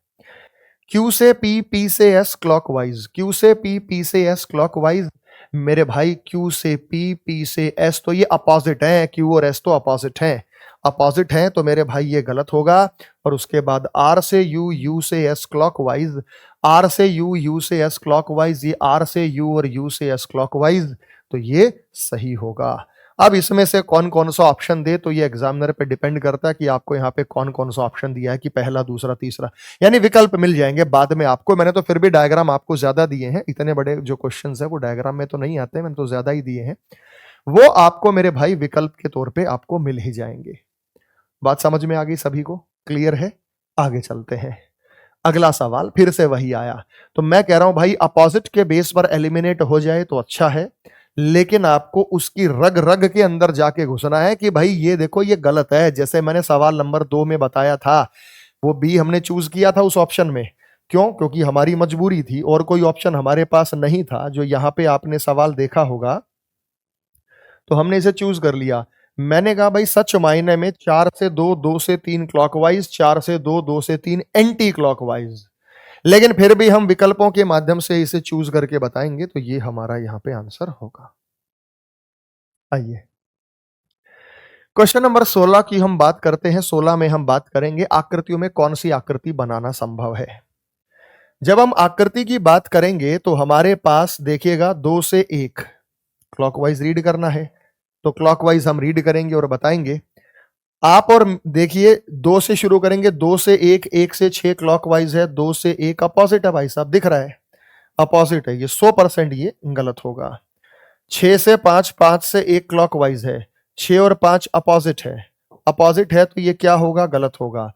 क्यू से पी, पी से एस क्लॉकवाइज, क्यू से पी, पी से एस क्लॉकवाइज, मेरे भाई क्यू से पी, पी से एस, तो ये अपोजिट है, क्यू और एस तो अपोजिट है, अपोजिट है, तो मेरे भाई ये गलत होगा। और उसके बाद आर से यू, यू से एस क्लॉकवाइज, आर से यू, यू से एस क्लॉकवाइज, ये आर से यू और यू से एस क्लॉकवाइज, तो ये सही होगा। अब इसमें से कौन कौन सा ऑप्शन दे, तो ये एग्जामिनर पे डिपेंड करता है कि आपको यहाँ पे कौन कौन सा ऑप्शन दिया है, कि पहला, दूसरा, तीसरा, यानी विकल्प मिल जाएंगे बाद में आपको। मैंने तो फिर भी डायग्राम आपको ज्यादा दिए हैं, इतने बड़े जो क्वेश्चंस है वो डायग्राम में तो नहीं आते, मैंने तो ज्यादा ही दिए हैं, वो आपको मेरे भाई विकल्प के तौर पे आपको मिल ही जाएंगे। बात समझ में आ गई सभी को? क्लियर है? आगे चलते हैं। अगला सवाल फिर से वही आया, तो मैं कह रहा हूं भाई अपोजिट के बेस पर एलिमिनेट हो जाए तो अच्छा है, लेकिन आपको उसकी रग रग के अंदर जाके घुसना है कि भाई ये देखो ये गलत है। जैसे मैंने सवाल नंबर 2 में बताया था, वो बी हमने चूज किया था उस ऑप्शन में, क्यों? क्योंकि हमारी मजबूरी थी और कोई ऑप्शन हमारे पास नहीं था। जो यहां पे आपने सवाल देखा होगा, तो हमने इसे चूज कर लिया। मैंने कहा भाई सच मायने में 4 से 2, 2 से 3 क्लॉकवाइज, 4 से 2, 2 से 3 एंटी क्लॉकवाइज, लेकिन फिर भी हम विकल्पों के माध्यम से इसे चूज करके बताएंगे, तो ये हमारा यहां पे आंसर होगा। आइए क्वेश्चन नंबर 16 की हम बात करते हैं। 16 में हम बात करेंगे आकृतियों में कौन सी आकृति बनाना संभव है। जब हम आकृति की बात करेंगे तो हमारे पास देखिएगा 2 से 1 क्लॉकवाइज रीड करना है, तो क्लॉकवाइज हम रीड करेंगे और बताएंगे आप। और देखिए 2 से शुरू करेंगे, 2 से 1, 1 से 6 क्लॉकवाइज है, 2 से 1 अपोजिट है भाई साहब, दिख रहा है अपोजिट है, ये 100% ये गलत होगा। 6 से 5, 5 से 1 क्लॉकवाइज है, 6 और 5 अपोजिट है, अपोजिट है, तो ये क्या होगा? गलत होगा।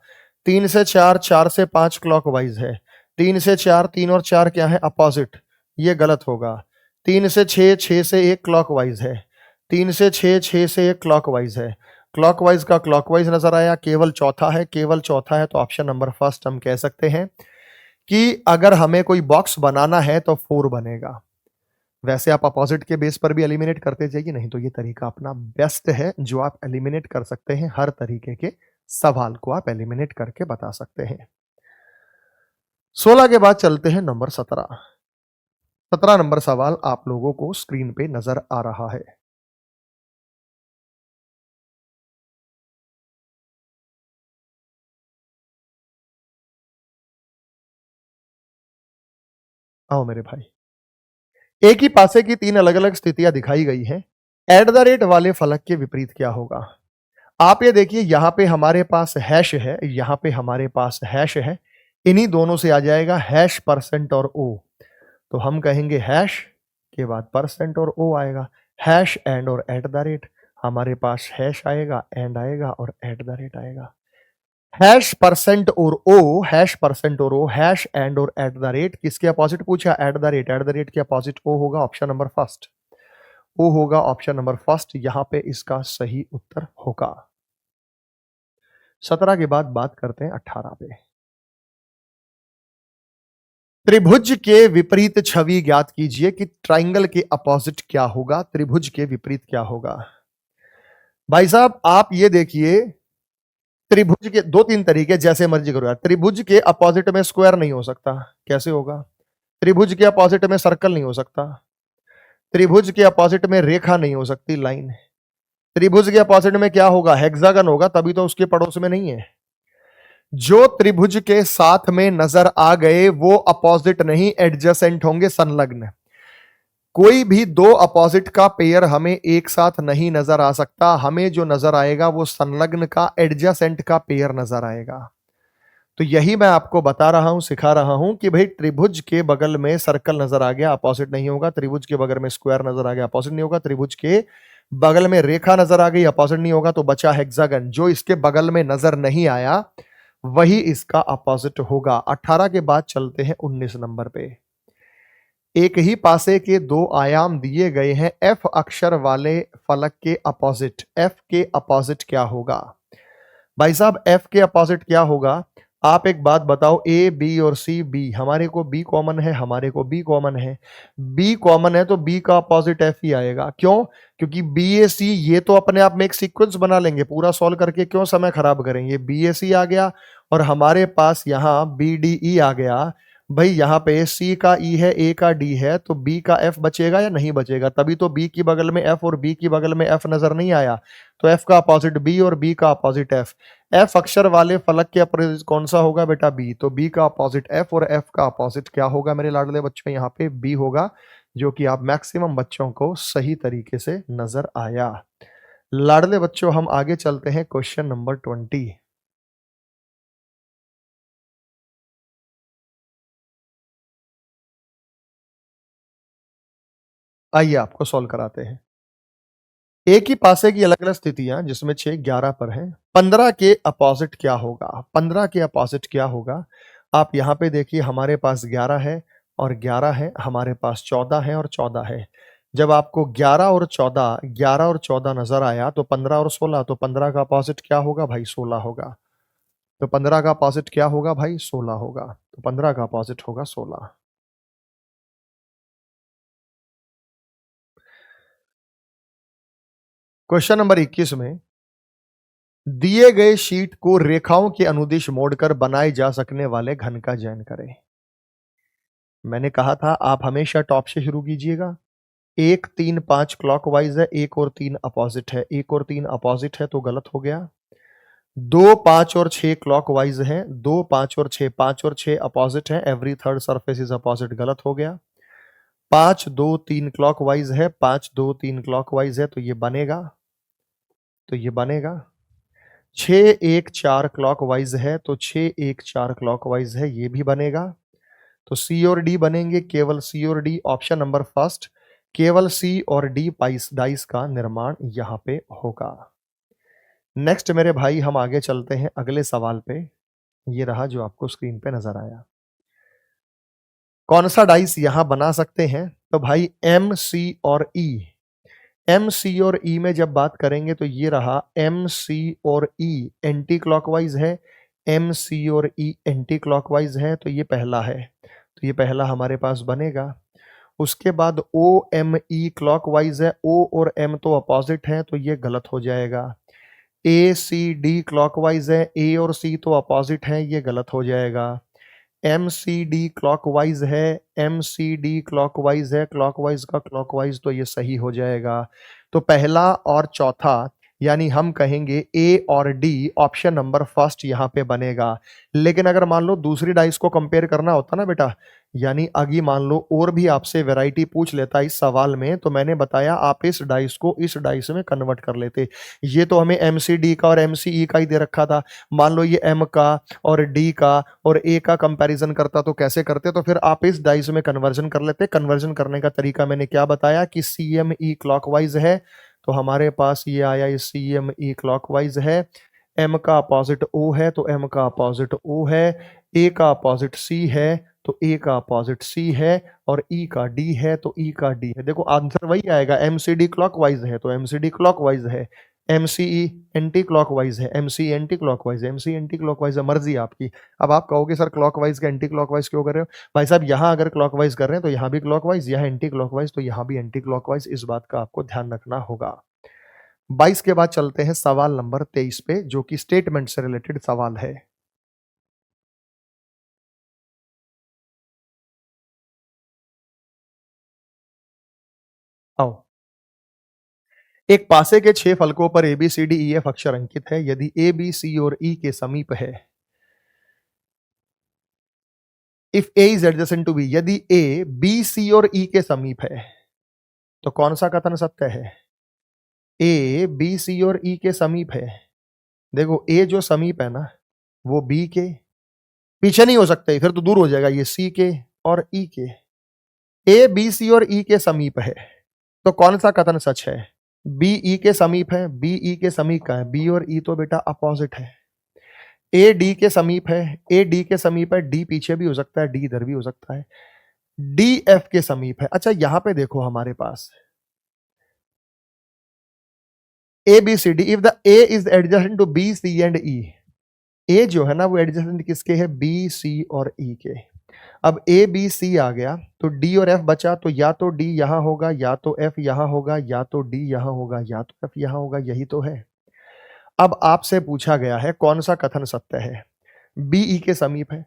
3 से 4, 4 से 5 क्लॉकवाइज है, 3 से 4, 3 और 4 क्या है? अपोजिट, ये गलत होगा। 3 से 6, 6 से 1 क्लॉकवाइज है, 3 से 6, 6 से 1 क्लॉकवाइज है, क्लॉकवाइज का क्लॉकवाइज नजर आया, केवल चौथा है, केवल चौथा है, तो ऑप्शन नंबर फर्स्ट हम कह सकते हैं कि अगर हमें कोई बॉक्स बनाना है तो 4 बनेगा। वैसे आप अपोजिट के बेस पर भी एलिमिनेट करते जाइए, नहीं तो ये तरीका अपना बेस्ट है जो आप एलिमिनेट कर सकते हैं, हर तरीके के सवाल को आप एलिमिनेट करके बता सकते हैं। 16 के बाद चलते हैं नंबर 17। 17 नंबर सवाल आप लोगों को स्क्रीन पे नजर आ रहा है। आओ मेरे भाई, एक ही पासे की 3 अलग अलग स्थितियां दिखाई गई हैं। एट द रेट वाले फलक के विपरीत क्या होगा? आप ये देखिए, यहां पे हमारे पास हैश है, यहां पे हमारे पास हैश है, इन्हीं दोनों से आ जाएगा हैश, परसेंट और ओ, तो हम कहेंगे हैश के बाद परसेंट और ओ आएगा। हैश एंड और एट द रेट, हमारे पास हैश आएगा, एंड आएगा और एट द रेट आएगा। हैश परसेंट और ओ, हैश परसेंट और ओ, हैश एंड और एट द रेट, किसके अपोजिट पूछा? At the rate, at the rate के अपोजिट ओ होगा, ऑप्शन नंबर फर्स्ट ओ होगा, ऑप्शन नंबर फर्स्ट यहां पे इसका सही उत्तर होगा। 17 के बाद बात करते हैं 18 पे। त्रिभुज के विपरीत छवि ज्ञात कीजिए कि ट्राइंगल के अपोजिट क्या होगा? त्रिभुज के विपरीत क्या होगा? भाई साहब आप ये देखिए, त्रिभुज के 2-3 तरीके, जैसे मर्जी करो यार। त्रिभुज के अपोजिट में स्क्वायर नहीं हो सकता, कैसे होगा? त्रिभुज के अपोजिट में सर्कल नहीं हो सकता, त्रिभुज के अपोजिट में रेखा नहीं हो सकती, लाइन। त्रिभुज के अपोजिट में क्या होगा? हेक्सागन होगा, तभी तो उसके पड़ोस में नहीं है। जो त्रिभुज के साथ में नजर आ गए वो अपोजिट नहीं, एडजेसेंट होंगे, संलग्न। कोई भी 2 अपोजिट का पेयर हमें एक साथ नहीं नजर आ सकता, हमें जो नजर आएगा वो संलग्न का, एडजेसेंट का पेयर नजर आएगा। तो यही मैं आपको बता रहा हूं, सिखा रहा हूं कि भाई त्रिभुज के बगल में सर्कल नजर आ गया, अपोजिट नहीं होगा। त्रिभुज के बगल में स्क्वायर नजर आ गया, अपोजिट नहीं होगा। त्रिभुज के बगल में रेखा नजर आ गई, अपोजिट नहीं होगा, तो बचा हेक्सागन। जो इसके बगल में नजर नहीं आया वही इसका अपोजिट होगा। 18 के बाद चलते हैं 19 नंबर पे। एक ही पासे के दो आयाम दिए गए हैं, एफ अक्षर वाले फलक के अपोजिट। एफ के अपोजिट क्या होगा भाई साहब? एफ के अपोजिट क्या होगा? आप एक बात बताओ, ए बी और सी बी, हमारे को बी कॉमन है, हमारे को बी कॉमन है। बी कॉमन है तो बी का अपोजिट एफ ही आएगा। क्यों? क्योंकि बी ए सी ये तो अपने आप में एक सीक्वेंस बना लेंगे, पूरा सॉल्व करके क्यों समय खराब करेंगे। बी ए सी आ गया और हमारे पास यहां बी डी ई आ गया। भाई यहाँ पे सी का ई है, ए का डी है, तो बी का एफ बचेगा या नहीं बचेगा? तभी तो बी की बगल में एफ और बी की बगल में एफ नजर नहीं आया। तो एफ का अपोजिट बी और बी का अपोजिट एफ। एफ अक्षर वाले फलक के अपोजिट कौन सा होगा बेटा? बी। तो बी का अपोजिट एफ और एफ का अपोजिट क्या होगा मेरे लाडले बच्चों? यहाँ पे बी होगा, जो कि आप मैक्सिमम बच्चों को सही तरीके से नजर आया। लाडले बच्चों, हम आगे चलते हैं क्वेश्चन नंबर 20। आइए आपको सॉल्व कराते हैं। एक ही पासे की अलग अलग स्थितियां जिसमें 6 11 पर हैं। 15 के अपोजिट क्या होगा? 15 के अपोजिट क्या होगा? आप यहां पे देखिए, हमारे पास 11 है और 11 है, हमारे पास 14 है और 14 है। जब आपको 11 और 14 11 और 14 नजर आया तो 15 और 16, तो 15 का अपोजिट क्या होगा भाई? 16 होगा। तो 15 का अपोजिट क्या होगा भाई? 16 होगा। तो 15 का अपोजिट होगा 16। क्वेश्चन नंबर 21 में दिए गए शीट को रेखाओं के अनुदिश मोड़कर बनाए जा सकने वाले घन का चयन करें। मैंने कहा था आप हमेशा टॉप से शुरू कीजिएगा। 1 3 5 क्लॉकवाइज है, 1 और 3 अपोजिट है। 1 और 3 अपोजिट है तो गलत हो गया। 2 5 और 6 क्लॉकवाइज है। 2 5 और 6, 5 और 6 अपोजिट है। Every third surface is opposite, गलत हो गया। 5 2 3 क्लॉकवाइज है। 5 2 3 क्लॉकवाइज है तो ये बनेगा, तो ये बनेगा। 6 1 4 क्लॉकवाइज है तो 6 1 4 क्लॉकवाइज है, ये भी बनेगा। तो सी और डी बनेंगे, केवल सी और डी। ऑप्शन नंबर फर्स्ट, केवल सी और डी पाइस डाइस का निर्माण यहां पे होगा। नेक्स्ट मेरे भाई, हम आगे चलते हैं अगले सवाल पे। ये रहा जो आपको स्क्रीन पे नजर आया। कौन सा डाइस यहां बना सकते हैं? तो भाई एम सी और ई। एम सी और ई में जब बात करेंगे तो ये रहा एम सी और ई एंटी क्लॉकवाइज है। एम सी और ई एंटी क्लॉकवाइज है तो ये पहला है, तो ये पहला हमारे पास बनेगा। उसके बाद ओ एम ई क्लॉकवाइज है। ओ और एम तो अपोजिट है तो ये गलत हो जाएगा। ए सी डी क्लॉकवाइज है। ए और सी तो अपोजिट है, ये गलत हो जाएगा। एम सी डी क्लॉकवाइज है। एम सी डी क्लॉकवाइज है, क्लॉकवाइज का क्लॉकवाइज तो ये सही हो जाएगा। तो पहला और चौथा, यानी हम कहेंगे ए और डी, ऑप्शन नंबर फर्स्ट यहां पे बनेगा। लेकिन अगर मान लो दूसरी डाइस को कंपेयर करना होता ना बेटा, यानी आगे मान लो और भी आपसे वैरायटी पूछ लेता इस सवाल में, तो मैंने बताया आप इस डाइस को इस डाइस में कन्वर्ट कर लेते। ये तो हमें एम सी डी का और एम सी ई का ही दे रखा था। मान लो ये एम का और डी का और ए का कंपैरिजन करता तो कैसे करते? तो फिर आप इस डाइस में कन्वर्जन कर लेते। कन्वर्जन करने का तरीका मैंने क्या बताया कि सी एम ई क्लॉकवाइज है, तो हमारे पास ये आया, ये सी एम ई क्लॉकवाइज है। एम का अपोजिट ओ है तो एम का अपोजिट ओ है। ए का अपोजिट सी है तो ए का अपोजिट सी है। और ई का डी है तो ई का डी है। देखो आंसर वही आएगा। एम सी डी क्लॉकवाइज है तो एम सी डी क्लॉकवाइज है। एम सी ई एंटी क्लॉकवाइज है, एम सी एंटी क्लॉकवाइज है, एम सी एंटी क्लॉकवाइज है। मर्जी आपकी। अब आप कहोगे सर क्लॉकवाइज का एंटी क्लॉकवाइज क्यों कर रहे हो? भाई साहब यहाँ अगर क्लॉकवाइज कर रहे हैं तो यहाँ भी क्लॉकवाइज, यहाँ एंटी क्लॉकवाइज तो यहाँ भी एंटी क्लॉकवाइज। इस बात का आपको ध्यान रखना होगा। 22 के बाद चलते हैं सवाल नंबर 23 पे, जो कि स्टेटमेंट से रिलेटेड सवाल है। आओ, एक पासे के 6 फलकों पर A B C D E F अक्षर अंकित है। यदि ए बी सी और ई के समीप है, if A is adjacent to B, यदि ए बी सी और ई के समीप है तो कौन सा कथन सत्य है? ए बी सी और ई के समीप है। देखो ए जो समीप है ना, वो बी के पीछे नहीं हो सकते, फिर तो दूर हो जाएगा। ये सी के और ई के। ए बी सी और ई के समीप है तो कौन सा कथन सच है? बी ई के समीप है। बी ई के समीप का है, बी और ई तो बेटा अपोजिट है। ए डी के समीप है, ए डी के समीप है, डी पीछे भी हो सकता है, डी इधर भी हो सकता है, डी एफ के समीप है। अच्छा यहां पे देखो हमारे पास A B C D, if the A is adjacent to B C and E, A जो है ना वो एडजेसेंट किसके है, बी सी और ई के। अब ए बी सी आ गया तो डी और एफ बचा, तो या तो डी यहां होगा, या तो एफ यहां होगा, या तो डी यहां होगा, या तो एफ यहां होगा, यही तो है। अब आपसे पूछा गया है कौन सा कथन सत्य है, बी ई के समीप है,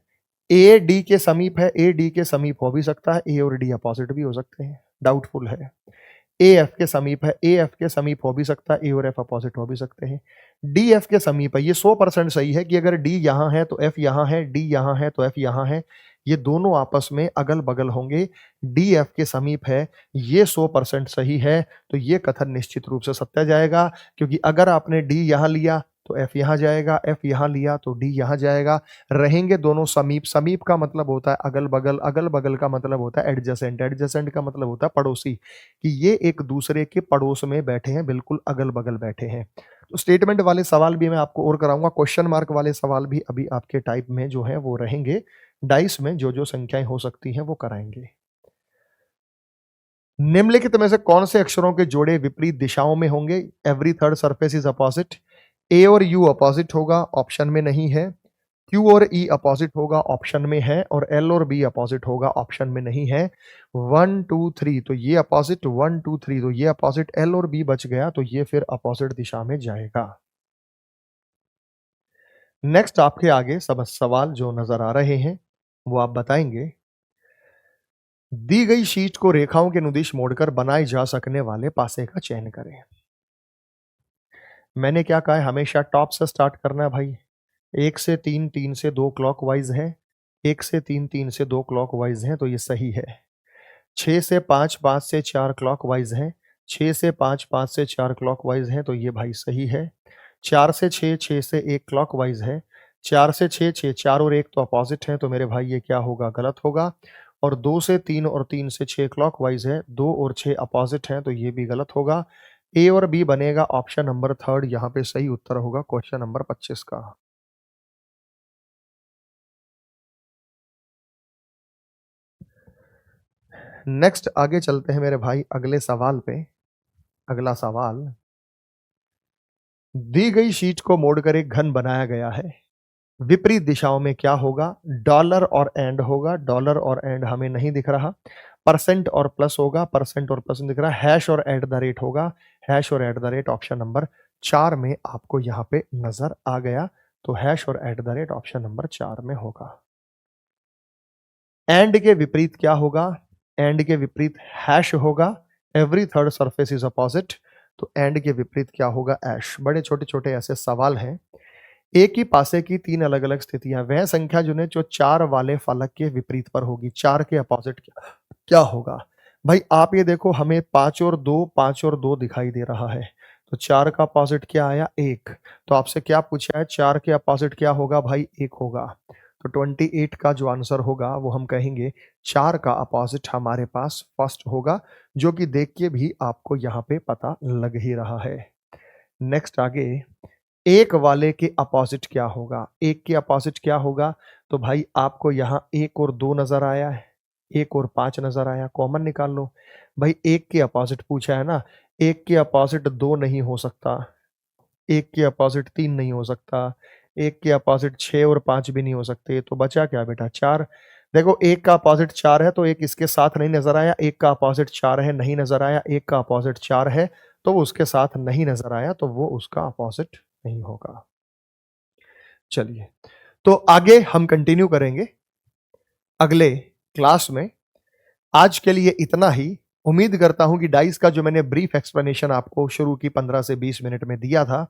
ए डी के समीप है, ए डी के समीप हो भी सकता है, ए और डी अपोजिट भी हो सकते हैं, डाउटफुल है। ए एफ के समीप है, ए एफ के समीप हो भी सकता है, ए और एफ अपोजिट हो भी सकते हैं। डी एफ के समीप है, ये 100% सही है कि अगर डी यहां है तो एफ यहां है, डी यहां है तो एफ यहां है, ये दोनों आपस में अगल बगल होंगे। डी एफ के समीप है, ये 100% सही है, तो ये कथन निश्चित रूप से सत्य जाएगा, क्योंकि अगर आपने डी यहां लिया तो एफ यहां जाएगा, एफ यहां लिया तो डी यहां जाएगा, रहेंगे दोनों समीप। समीप का मतलब होता है अगल बगल, अगल बगल का मतलब होता है एडजेसेंट, एडजेसेंट का मतलब होता है पड़ोसी, कि ये एक दूसरे के पड़ोस में बैठे हैं, बिल्कुल अगल बगल बैठे हैं। तो स्टेटमेंट वाले सवाल भी मैं आपको और कराऊंगा, क्वेश्चन मार्क वाले सवाल भी अभी आपके टाइप में जो है वो रहेंगे, डाइस में जो जो संख्याएं हो सकती हैं वो कराएंगे। निम्नलिखित में से कौन से अक्षरों के जोड़े विपरीत दिशाओं में होंगे, every third surface is opposite, A और यू अपोजिट होगा, ऑप्शन में नहीं है, क्यू और ई अपोजिट होगा, ऑप्शन में है, और एल और बी अपोजिट होगा, ऑप्शन में नहीं है। 1 2 3 तो ये अपोजिट, 1 2 3 तो ये अपोजिट, एल और बी बच गया तो ये फिर अपोजिट दिशा में जाएगा। नेक्स्ट आपके आगे सब सवाल जो नजर आ रहे हैं वो आप बताएंगे। दी गई शीट को रेखाओं के अनुदिश मोड़कर बनाए जा सकने वाले पासे का चयन करें। मैंने क्या कहा है, हमेशा टॉप से स्टार्ट करना है भाई। 1 से 3, 3 से 2 क्लॉकवाइज है, 1 से 3, 3 से 2 क्लॉकवाइज है, तो ये सही है। 6 से 5, 5 से 4 क्लॉकवाइज है, 6 से 5, 5 से 4 क्लॉकवाइज है, तो ये भाई सही है। 4 से 6, 6 से 1 क्लॉकवाइज है, 4 से 6, 6 4 और 1 तो अपोजिट है, तो मेरे भाई ये क्या होगा, गलत होगा। और 2 से 3 और 3 से 6 क्लॉकवाइज है, 2 और 6 अपोजिट है, तो ये भी गलत होगा। ए और बी बनेगा ऑप्शन नंबर 3, यहाँ पे सही उत्तर होगा क्वेश्चन नंबर 25 का। नेक्स्ट आगे चलते हैं मेरे भाई अगले सवाल पे। अगला सवाल, दी गई शीट को मोड़कर एक घन बनाया गया है, विपरीत दिशाओं में क्या होगा, डॉलर और एंड होगा, डॉलर और एंड हमें नहीं दिख रहा, परसेंट और प्लस होगा, परसेंट और प्लस नहीं दिख रहा, हैश और एट द रेट होगा, हैश और at the rate option number 4 में आपको यहां पे नजर आ गया, तो हैश और at the rate option number 4 में होगा। एंड के विपरीत क्या होगा, एंड के विपरीत हैश होगा, every third surface is opposite, तो एंड के विपरीत क्या होगा, ऐश। बड़े छोटे छोटे ऐसे सवाल हैं। एक ही पासे की 3 अलग अलग स्थितियां, वह संख्या जो 4 वाले फलक के विपरीत पर होगी, 4 के अपोजिट क्या होगा। भाई आप ये देखो, हमें 5 और 2, 5 और 2 दिखाई दे रहा है, तो 4 का अपोजिट क्या आया, 1। तो आपसे क्या पूछा है, 4 के अपोजिट क्या होगा भाई, 1 होगा। तो 28 का जो आंसर होगा वो हम कहेंगे 4 का अपोजिट हमारे पास फर्स्ट होगा, जो कि देख के भी आपको यहाँ पे पता लग ही रहा है। नेक्स्ट आगे, एक वाले के अपोजिट क्या होगा, एक के अपोजिट क्या होगा, तो भाई आपको यहाँ 1 और 2 नजर आया है, 1 और 5 नजर आया, कॉमन निकाल लो। भाई 1 के अपोजिट पूछा है ना, 1 के अपोजिट 2 नहीं हो सकता, 1 के अपोजिट 3 नहीं हो सकता, 1 के अपोजिट 6 और 5 भी नहीं हो सकते, तो बचा क्या बेटा, 4। देखो 1 का अपोजिट 4 है तो 1 इसके साथ नहीं नजर आया, 1 का अपोजिट 4 है नहीं नजर आया, 1 का अपोजिट 4 है तो वो उसके साथ नहीं नजर आया, तो वो उसका अपोजिट नहीं होगा। चलिए, तो आगे हम कंटिन्यू करेंगे अगले क्लास में। आज के लिए इतना ही। उम्मीद करता हूं कि डाइस का जो मैंने ब्रीफ एक्सप्लेनेशन आपको शुरू की 15 से 20 मिनट में दिया था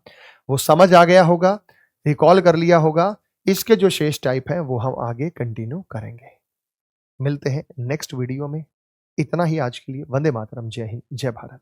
वो समझ आ गया होगा, रिकॉल कर लिया होगा। इसके जो शेष टाइप है वो हम आगे कंटिन्यू करेंगे। मिलते हैं नेक्स्ट वीडियो में। इतना ही आज के लिए। वंदे मातरम। जय हिंद, जय भारत।